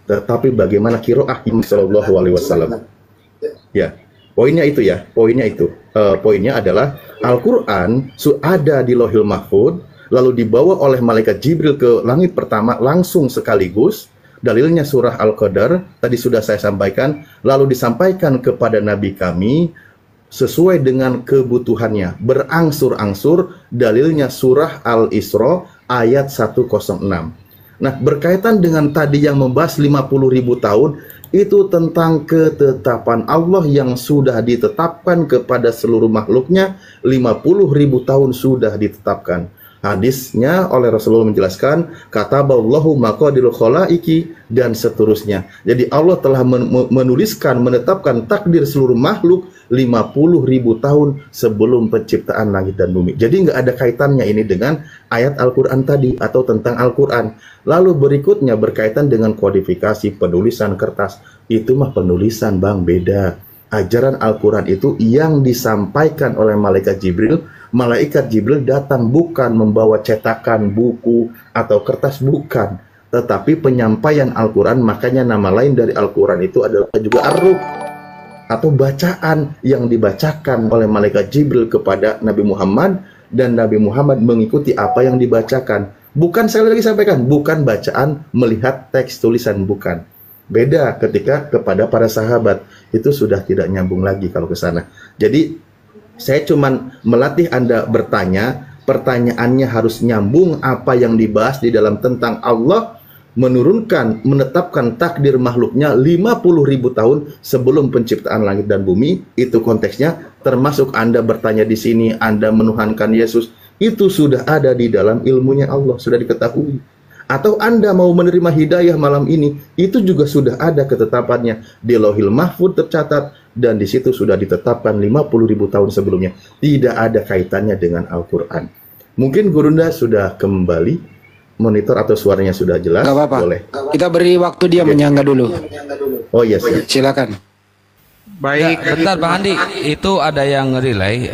Tetapi bagaimana qiraah Sallallahu Alaihi Wasallam? Ya, poinnya itu ya. Poinnya adalah Al-Quran ada di Lauhil Mahfud, lalu dibawa oleh malaikat Jibril ke langit pertama langsung sekaligus. Dalilnya surah Al-Qadar tadi sudah saya sampaikan, lalu disampaikan kepada Nabi kami sesuai dengan kebutuhannya, berangsur-angsur. Dalilnya surah Al-Isra ayat 106. Nah, berkaitan dengan tadi yang membahas 50.000 tahun, itu tentang ketetapan Allah yang sudah ditetapkan kepada seluruh makhluknya. 50.000 tahun sudah ditetapkan. Hadisnya oleh Rasulullah menjelaskan, kataballahu maqadirul khalaiki dan seterusnya. Jadi Allah telah menuliskan, menetapkan takdir seluruh makhluk 50.000 tahun sebelum penciptaan langit dan bumi. Jadi nggak ada kaitannya ini dengan ayat Al-Quran tadi atau tentang Al-Quran. Lalu berikutnya berkaitan dengan kodifikasi penulisan kertas. Itu mah penulisan Bang, beda. Ajaran Al-Quran itu yang disampaikan oleh malaikat Jibril Malaikat Jibril datang bukan membawa cetakan buku atau kertas, bukan, tetapi penyampaian Al-Quran. Makanya nama lain dari Al-Quran itu adalah juga Ar-Ruh, atau bacaan yang dibacakan oleh malaikat Jibril kepada Nabi Muhammad, dan Nabi Muhammad mengikuti apa yang dibacakan. Bukan, saya lagi sampaikan, bukan bacaan melihat teks tulisan, bukan. Beda ketika kepada para sahabat, itu sudah tidak nyambung lagi kalau ke sana. Jadi saya cuman melatih Anda bertanya, pertanyaannya harus nyambung apa yang dibahas di dalam tentang Allah menurunkan, menetapkan takdir makhluknya 50.000 tahun sebelum penciptaan langit dan bumi. Itu konteksnya, termasuk Anda bertanya di sini, Anda menuhankan Yesus, itu sudah ada di dalam ilmunya Allah, sudah diketahui. Atau Anda mau menerima hidayah malam ini, itu juga sudah ada ketetapannya di Lauhil Mahfud tercatat, dan di situ sudah ditetapkan 50.000 tahun sebelumnya. Tidak ada kaitannya dengan Al-Quran. Mungkin Gurunda sudah kembali, monitor atau suaranya sudah jelas. Gak apa-apa. Boleh. Kita beri waktu dia menyangga dulu. Oh yes, ya. Silakan. Baik. Ya, bentar Bang Andi, itu ada yang relay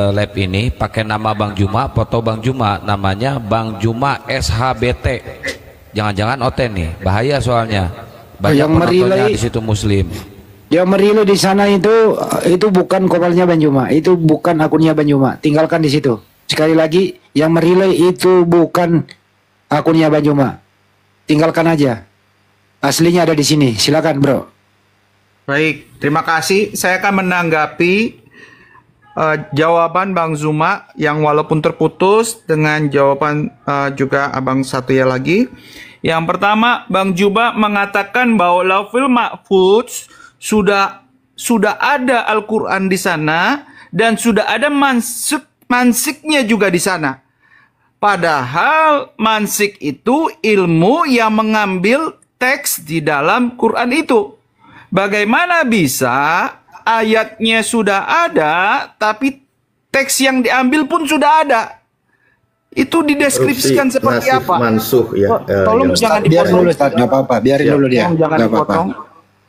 lab ini pakai nama Bang Juma, foto Bang Juma, namanya Bang Juma SHBT. Jangan-jangan oten nih, bahaya soalnya. Banyak yang penontonnya merilai di situ Muslim. Yang merilai di sana itu bukan kopalnya Bang Juma, itu bukan akunnya Bang Juma. Tinggalkan di situ. Sekali lagi, yang merilai itu bukan akunnya Bang Juma. Tinggalkan aja. Aslinya ada di sini. Silakan, Bro. Baik, terima kasih. Saya akan menanggapi jawaban Bang Zuma yang walaupun terputus dengan jawaban juga Abang Satria lagi. Yang pertama, Bang Juba mengatakan bahwa Lauhil Mahfuz sudah ada Al-Quran di sana dan sudah ada mansiknya juga di sana. Padahal mansik itu ilmu yang mengambil teks di dalam Quran itu. Bagaimana bisa ayatnya sudah ada, tapi teks yang diambil pun sudah ada? Itu dideskripsikan seperti nasif apa? Mansuh ya. Tolong jangan dipotong. Dulu, Ustaz. Nggak apa-apa. Biarin dulu dia. Jangan Nggak apa-apa. dipotong.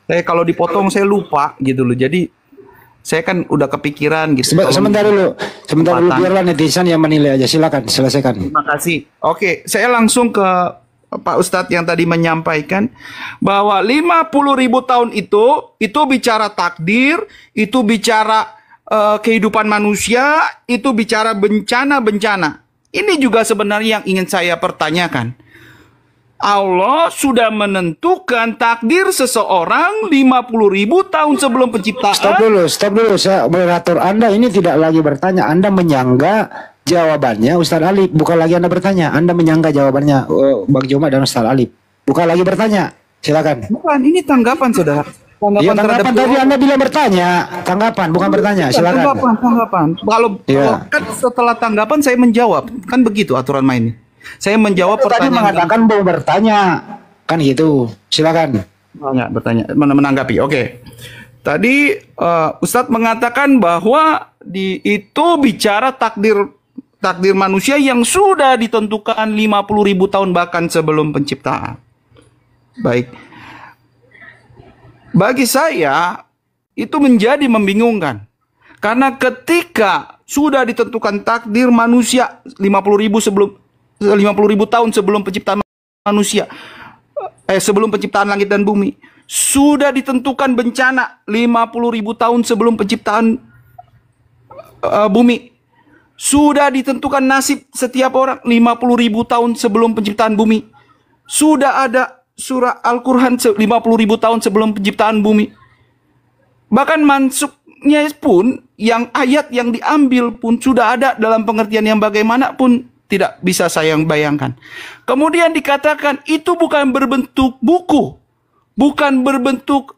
Saya kalau dipotong saya lupa gitu loh. Jadi saya kan udah kepikiran gitu. Sebentar dulu. Biarlah netizen yang menilai aja. Silakan, selesaikan. Terima kasih. Oke, saya langsung ke Pak Ustadz yang tadi menyampaikan bahwa 50.000 tahun itu bicara takdir, itu bicara kehidupan manusia, itu bicara bencana-bencana. Ini juga sebenarnya yang ingin saya pertanyakan. Allah sudah menentukan takdir seseorang 50.000 tahun sebelum penciptaan. Stop dulu. Saya moderator Anda ini tidak lagi bertanya. Anda menyangga jawabannya Ustaz Alif. Bukan lagi Anda bertanya. Anda menyangga jawabannya Bang Juma dan Ustaz Alif. Bukan lagi bertanya. Silakan. Bukan, ini tanggapan saudara. Tanggapan tadi Anda bilang bertanya. Tanggapan, bukan bertanya. Silakan. Tanggapan. Kalau kan setelah tanggapan saya menjawab. Kan begitu aturan mainnya. Saya menjawab pertanyaan. Tadi mengatakan mau bertanya. Kan gitu. Silakan. Bertanya, menanggapi. Oke. Tadi Ustadz mengatakan bahwa itu bicara takdir manusia yang sudah ditentukan 50.000 tahun bahkan sebelum penciptaan. Baik. Bagi saya itu menjadi membingungkan. Karena ketika sudah ditentukan takdir manusia 50.000 tahun sebelum penciptaan manusia, sebelum penciptaan langit dan bumi, sudah ditentukan bencana 50.000 tahun sebelum penciptaan bumi. Sudah ditentukan nasib setiap orang 50.000 tahun sebelum penciptaan bumi. Sudah ada surah Al-Quran 50.000 tahun sebelum penciptaan bumi. Bahkan mansuknya pun, yang ayat yang diambil pun sudah ada dalam pengertian yang bagaimanapun tidak bisa saya bayangkan. Kemudian dikatakan itu bukan berbentuk buku, bukan berbentuk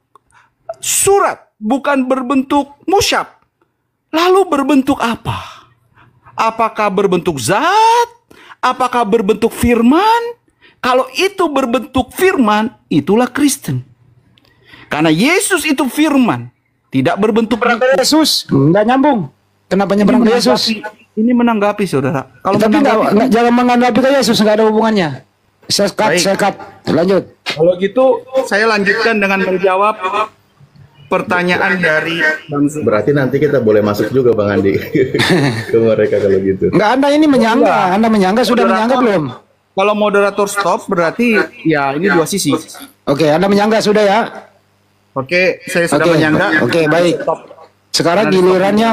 surat, bukan berbentuk musyaf. Lalu berbentuk apa? Apakah berbentuk zat? Apakah berbentuk firman? Kalau itu berbentuk firman, itulah Kristen. Karena Yesus itu firman, tidak berbentuk Yesus. Nggak nyambung. Kenapa nyebrang ke Yesus? Ini menanggapi saudara. Kalau tapi jangan menanggapi ke Yesus, nggak ada hubungannya. Sekat. Lanjut. Kalau gitu, saya lanjutkan dengan menjawab pertanyaan dari Bang Zuma. Berarti nanti kita boleh masuk juga Bang Andi ke mereka kalau gitu. Enggak, Anda ini menyangka. Anda menyangka, sudah menyangka belum? Kalau moderator stop berarti ya ini dua sisi. Oke, Anda menyangka sudah ya? Oke, saya sudah Oke, menyangka. oke, baik. Stop. Sekarang gilirannya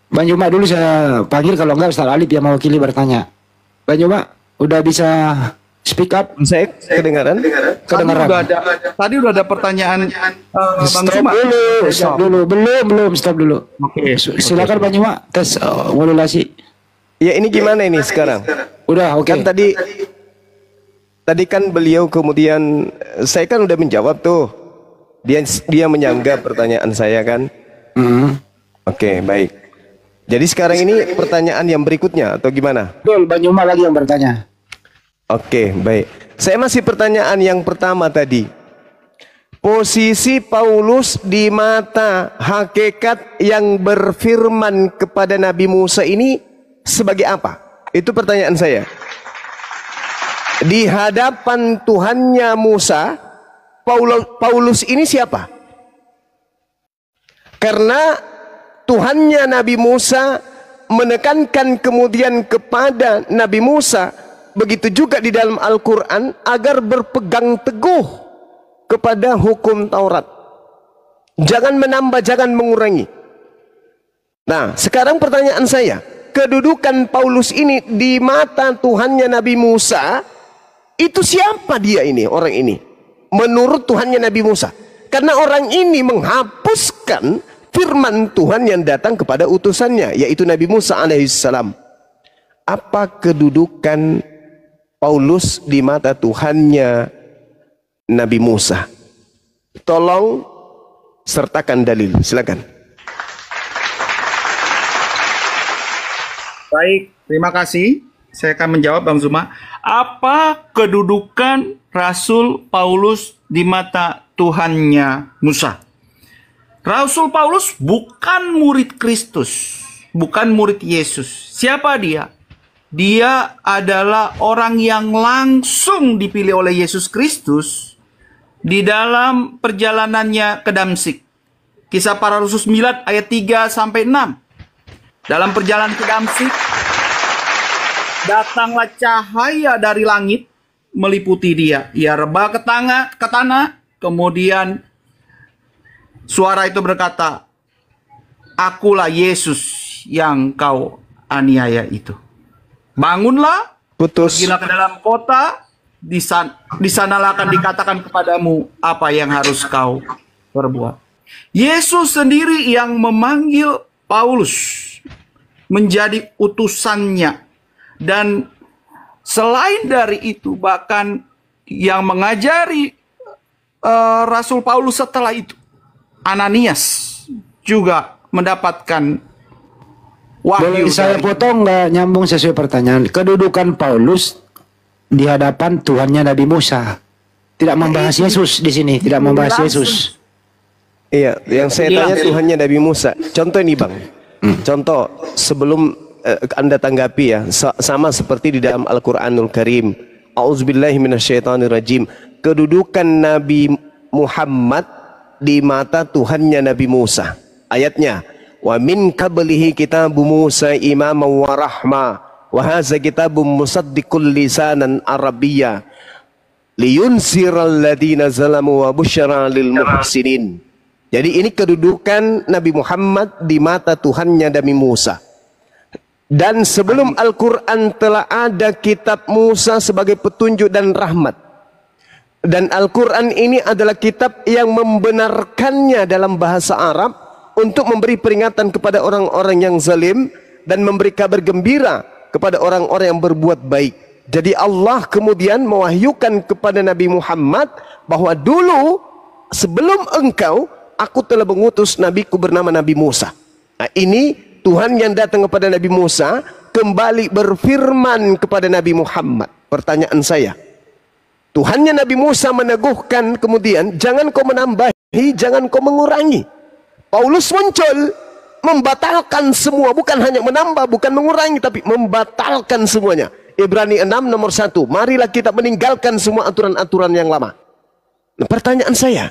Bang Juma dulu saya panggil, kalau enggak Ustaz Alif yang mewakili bertanya. Bang Juma, udah bisa speak up? Saya kedengaran? Kedengaran. Tadi udah ada pertanyaan Bang Stop Zuma. dulu, stop dulu. Belum, stop dulu. Oke. Silakan Bang Juma, tes modulasi. Ya ini gimana ini sekarang? Udah, oke. Kan tadi kan beliau kemudian saya kan udah menjawab tuh. Dia menyangga pertanyaan saya kan. Oke, baik. Jadi sekarang ini pertanyaan yang berikutnya atau gimana? Betul, Bang Juma lagi yang bertanya. Oke, baik. Saya masih pertanyaan yang pertama tadi. Posisi Paulus di mata hakikat yang berfirman kepada Nabi Musa ini sebagai apa? Itu pertanyaan saya. Di hadapan Tuhannya Musa, Paulus ini siapa? Karena Tuhannya Nabi Musa menekankan kemudian kepada Nabi Musa, begitu juga di dalam Al-Quran, agar berpegang teguh kepada hukum Taurat. Jangan menambah, jangan mengurangi. Nah, sekarang pertanyaan saya, kedudukan Paulus ini di mata Tuhannya Nabi Musa, itu siapa dia ini, orang ini? Menurut Tuhannya Nabi Musa. Karena orang ini menghapuskan firman Tuhan yang datang kepada utusannya, yaitu Nabi Musa alaihissalam. Apa kedudukan Paulus di mata Tuhannya Nabi Musa? Tolong sertakan dalil, silakan. Baik, terima kasih. Saya akan menjawab Bang Zuma. Apa kedudukan Rasul Paulus di mata Tuhannya Musa? Rasul Paulus bukan murid Kristus, bukan murid Yesus. Siapa dia? Dia adalah orang yang langsung dipilih oleh Yesus Kristus di dalam perjalanannya ke Damsyik. Kisah Para Rasul 9 ayat 3 sampai 6. Dalam perjalanan ke Damsyik, datanglah cahaya dari langit meliputi dia. Ia rebah ke tanah, kemudian suara itu berkata, "Akulah Yesus yang kau aniaya itu. Bangunlah, pergilah ke dalam kota, di sanalah akan dikatakan kepadamu apa yang harus kau perbuat." Yesus sendiri yang memanggil Paulus menjadi utusannya. Dan selain dari itu, bahkan yang mengajari Rasul Paulus setelah itu, Ananias juga mendapatkan wahyu. Boleh saya potong nggak nyambung sesuai pertanyaan? Kedudukan Paulus di hadapan Tuhannya Nabi Musa. Tidak membahas Yesus di sini, tidak membahas Yesus. Iya, yang saya tanya Tuhannya Nabi Musa. Contoh ini Bang. Contoh sebelum Anda tanggapi ya, sama seperti di dalam Al-Quranul Karim. A'udzubillahi minasyaitonirrajim. Kedudukan Nabi Muhammad di mata Tuhannya Nabi Musa. Ayatnya, wa min qablihi kitabu Musa imaman wa rahma wa hadza kitabun musaddiqul lisanan arabiyya liyunziral ladina zalamu wa busyra lil muhsinin. Jadi ini kedudukan Nabi Muhammad di mata Tuhannya Nabi Musa. Dan sebelum Al-Quran telah ada kitab Musa sebagai petunjuk dan rahmat. Dan Al-Quran ini adalah kitab yang membenarkannya dalam bahasa Arab untuk memberi peringatan kepada orang-orang yang zalim dan memberi kabar gembira kepada orang-orang yang berbuat baik. Jadi Allah kemudian mewahyukan kepada Nabi Muhammad bahwa dulu sebelum engkau, aku telah mengutus nabiku bernama Nabi Musa. Nah, ini Tuhan yang datang kepada Nabi Musa kembali berfirman kepada Nabi Muhammad. Pertanyaan saya, Tuhannya Nabi Musa meneguhkan kemudian, jangan kau menambahi, jangan kau mengurangi. Paulus muncul membatalkan semua, bukan hanya menambah, bukan mengurangi, tapi membatalkan semuanya. Ibrani 6 nomor 1, marilah kita meninggalkan semua aturan-aturan yang lama. Nah, pertanyaan saya,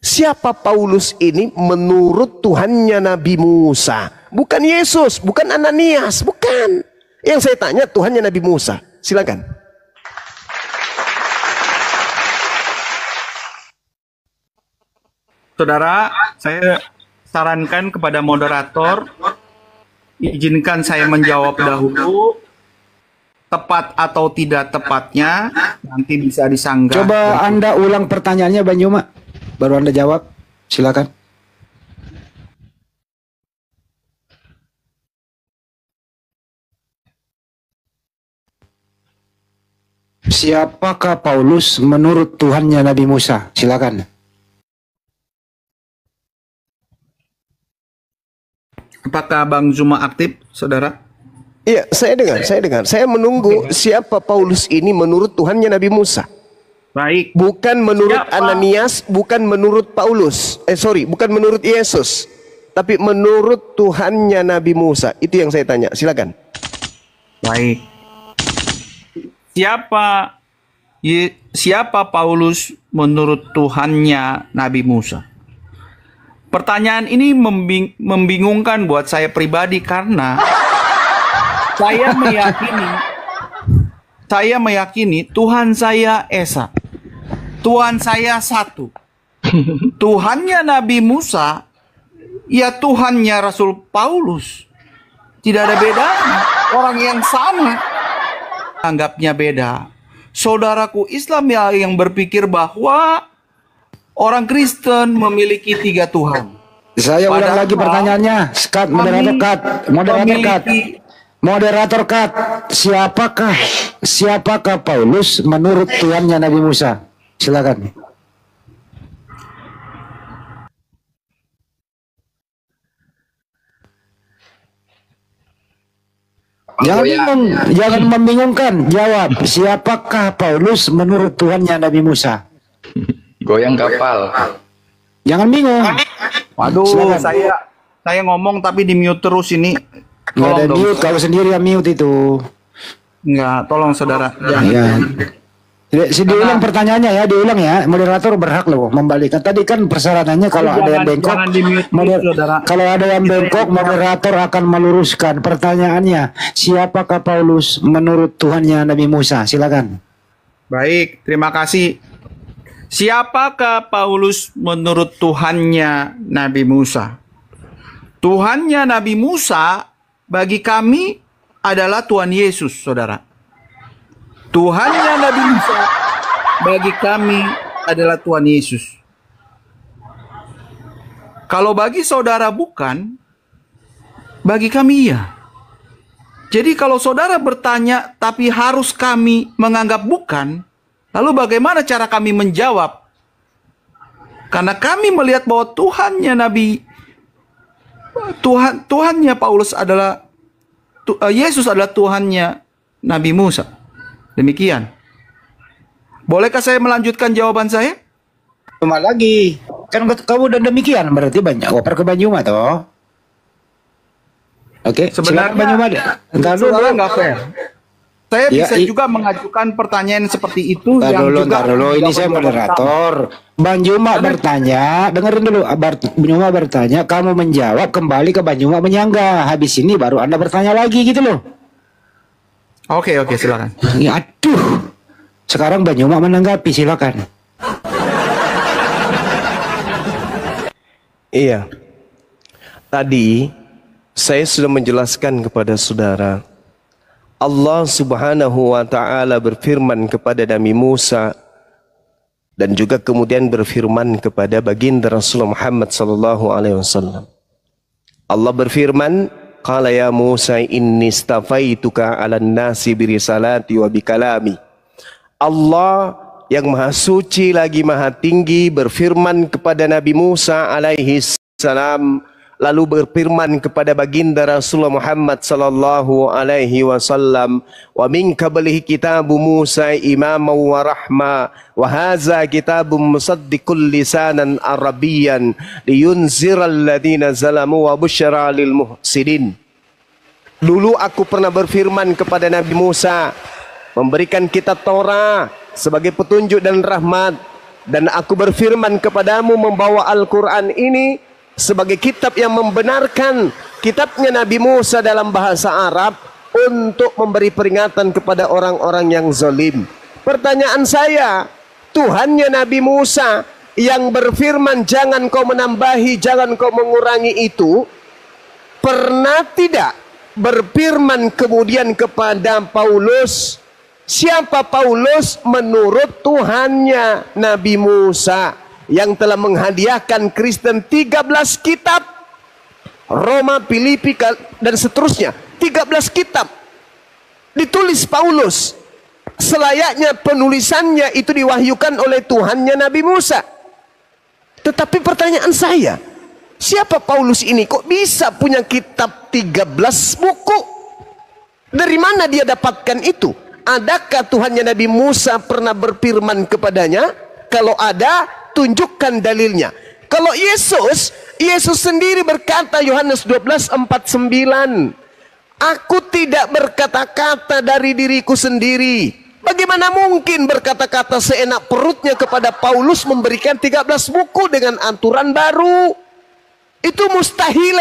Siapa Paulus ini menurut Tuhannya Nabi Musa? Bukan Yesus, bukan Ananias, bukan. Yang saya tanya Tuhannya Nabi Musa. Silakan. Saudara, saya sarankan kepada moderator, izinkan saya menjawab dahulu. Tepat atau tidak tepatnya, nanti bisa disanggah. Coba Anda ulang pertanyaannya Bang Juma, baru Anda jawab. Silakan. Siapakah Paulus menurut Tuhannya Nabi Musa? Silakan. Apakah Bang Zuma aktif, saudara? Iya, saya dengar. Saya menunggu siapa Paulus ini menurut Tuhannya Nabi Musa. Baik. Bukan menurut Siapa? Ananias, bukan menurut Paulus. Bukan menurut Yesus. Tapi menurut Tuhannya Nabi Musa. Itu yang saya tanya. Silakan. Baik. Siapa Paulus menurut Tuhannya Nabi Musa? Pertanyaan ini membingungkan buat saya pribadi karena saya meyakini Tuhan saya Esa. Tuhan saya satu. Tuhannya Nabi Musa, ya Tuhannya Rasul Paulus. Tidak ada bedanya. Orang yang sama anggapnya beda. Saudaraku Islam yang berpikir bahwa orang Kristen memiliki 3 Tuhan. Saya ulang lagi pertanyaannya. Cut, moderator cut. Moderator cut. Siapakah Paulus menurut Tuhannya Nabi Musa? Silakan. Jangan membingungkan. Jawab. Siapakah Paulus menurut Tuhannya Nabi Musa? Goyang kapal. Jangan bingung. Waduh, Silakan. saya ngomong tapi di mute terus ini. Nggak ada Tolong dong. mute, kalau sendiri yang mute itu. Enggak, tolong saudara. Ya. Diulang pertanyaannya ya, diulang ya. Moderator berhak loh membalikan. Tadi kan persyaratannya kalau ada yang bengkok, jangan di-mute, saudara. kalau ada yang bengkok, moderator akan meluruskan pertanyaannya. Siapakah Paulus menurut Tuhannya Nabi Musa? Silakan. Baik, terima kasih. Siapakah Paulus menurut Tuhannya Nabi Musa? Tuhannya Nabi Musa bagi kami adalah Tuhan Yesus, saudara. Tuhannya Nabi Musa bagi kami adalah Tuhan Yesus. Kalau bagi saudara bukan, bagi kami iya. Jadi kalau saudara bertanya tapi harus kami menganggap bukan, lalu bagaimana cara kami menjawab? Karena kami melihat bahwa Tuhannya Paulus adalah Yesus adalah Tuhannya Nabi Musa. Demikian. Bolehkah saya melanjutkan jawaban saya? Cuma lagi. Kan kamu udah demikian, berarti banyak oper ke Banyuma toh. Oke, Sebenarnya silakan Banyuma. Entar dulu. saudara nggak fair. Saya Ya, bisa juga mengajukan pertanyaan seperti itu Ntar yang juga dulu. Ini saya moderator. Bang Juma bertanya, dengerin dulu. Bang Juma bertanya, kamu menjawab, kembali ke Bang Juma menyanggah. Habis ini baru Anda bertanya lagi gitu loh. Oke, silakan. Ya, aduh. Sekarang Bang Juma menanggapi, silakan. Iya. Tadi saya sudah menjelaskan kepada saudara. Allah Subhanahu wa taala berfirman kepada Nabi Musa dan juga kemudian berfirman kepada baginda Rasulullah Muhammad sallallahu alaihi wasallam. Allah berfirman, qala ya Musa inni istafaituka 'alan nasi birisalati wa bikalami. Allah yang maha suci lagi maha tinggi berfirman kepada Nabi Musa alaihi salam, lalu berfirman kepada baginda Rasulullah Muhammad sallallahu alaihi wasallam, wa min qablihi kitabu Musa imaman wa rahma wa hadza kitabun musaddiqul lisanan arabiyyan liyunziral ladzina zalamu wa busyra lil muhsinin. Dulu aku pernah berfirman kepada Nabi Musa, memberikan kitab Torah sebagai petunjuk dan rahmat, Dan aku berfirman kepadamu membawa Al-Quran ini sebagai kitab yang membenarkan kitabnya Nabi Musa dalam bahasa Arab untuk memberi peringatan kepada orang-orang yang zalim. Pertanyaan saya, Tuhannya Nabi Musa yang berfirman jangan kau menambahi, jangan kau mengurangi itu, pernah tidak berfirman kemudian kepada Paulus, siapa Paulus menurut Tuhannya Nabi Musa yang telah menghadiahkan Kristen 13 kitab, Roma, Filipi dan seterusnya, 13 kitab ditulis Paulus, selayaknya penulisannya itu diwahyukan oleh Tuhannya Nabi Musa. Tetapi pertanyaan saya, siapa Paulus ini? Kok bisa punya kitab 13 buku? Dari mana dia dapatkan itu? Adakah Tuhannya Nabi Musa pernah berfirman kepadanya? Kalau ada, tunjukkan dalilnya. Kalau Yesus sendiri berkata, Yohanes 12:49, aku tidak berkata-kata dari diriku sendiri. Bagaimana mungkin berkata-kata seenak perutnya kepada Paulus memberikan 13 buku dengan aturan baru? Itu mustahil.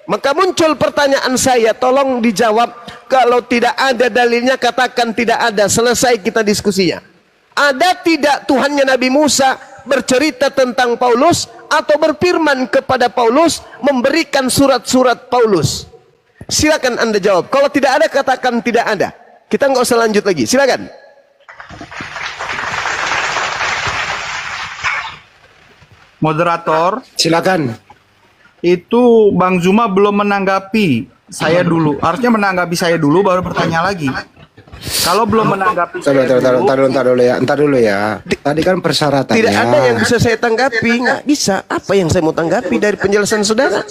Maka muncul pertanyaan saya, tolong dijawab. Kalau tidak ada dalilnya, katakan tidak ada. Selesai kita diskusinya. Ada tidak Tuhannya Nabi Musa bercerita tentang Paulus atau berfirman kepada Paulus, memberikan surat-surat Paulus? Silakan Anda jawab. Kalau tidak ada, katakan tidak ada. Kita nggak usah lanjut lagi. Silakan. Moderator, Silakan. itu Bang Zuma belum menanggapi saya dulu. Harusnya menanggapi saya dulu baru bertanya lagi. Kalau belum menanggapi saya Entar dulu ya. Tadi kan persyaratannya. Tidak ada yang bisa saya tanggapi. Nggak bisa. Apa yang saya mau tanggapi dari penjelasan saudara?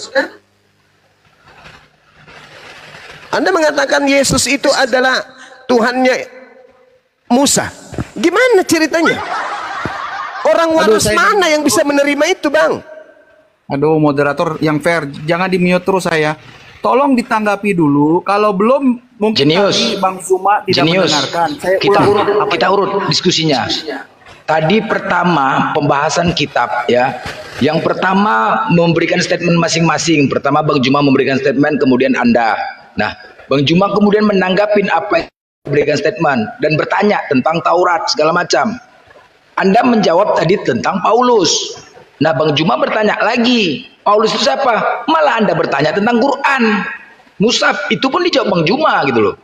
Anda mengatakan Yesus itu adalah Tuhannya Musa. Gimana ceritanya? Orang waras mana yang bisa menerima itu, Bang? Aduh, moderator yang fair, jangan di-mute terus saya. Tolong ditanggapi dulu. Kalau belum, mungkin tadi Bang Zuma tidak mendengarkan. Saya kita urut diskusinya. Tadi pertama pembahasan kitab ya. Yang pertama memberikan statement masing-masing. Pertama Bang Zuma memberikan statement, kemudian Anda. Nah, Bang Zuma kemudian menanggapin apa yang memberikan statement dan bertanya tentang Taurat segala macam. Anda menjawab tadi tentang Paulus. Nah, Bang Zuma bertanya lagi, Paulus itu siapa? Malah Anda bertanya tentang Quran. Mushaf itu pun dijawab Bang Zuma gitu loh.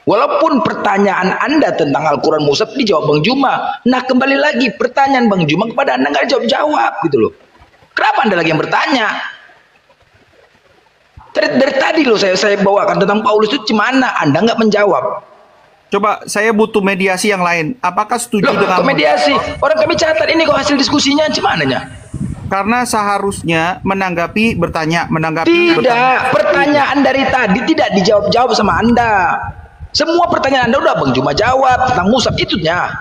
Walaupun pertanyaan Anda tentang Al-Quran Mushaf dijawab Bang Zuma. Nah, kembali lagi pertanyaan Bang Zuma kepada Anda nggak jawab gitu loh. Kenapa Anda lagi yang bertanya? Dari tadi loh saya bawakan tentang Paulus itu gimana? Anda nggak menjawab. Coba saya butuh mediasi yang lain. Apakah setuju dengan mediasi? Orang kami catat ini kok hasil diskusinya gimana nya? Karena seharusnya menanggapi bertanya. Tidak, pertanyaan dari tadi tidak dijawab sama Anda. Semua pertanyaan Anda udah Bang Zuma jawab tentang Mushaf itunya.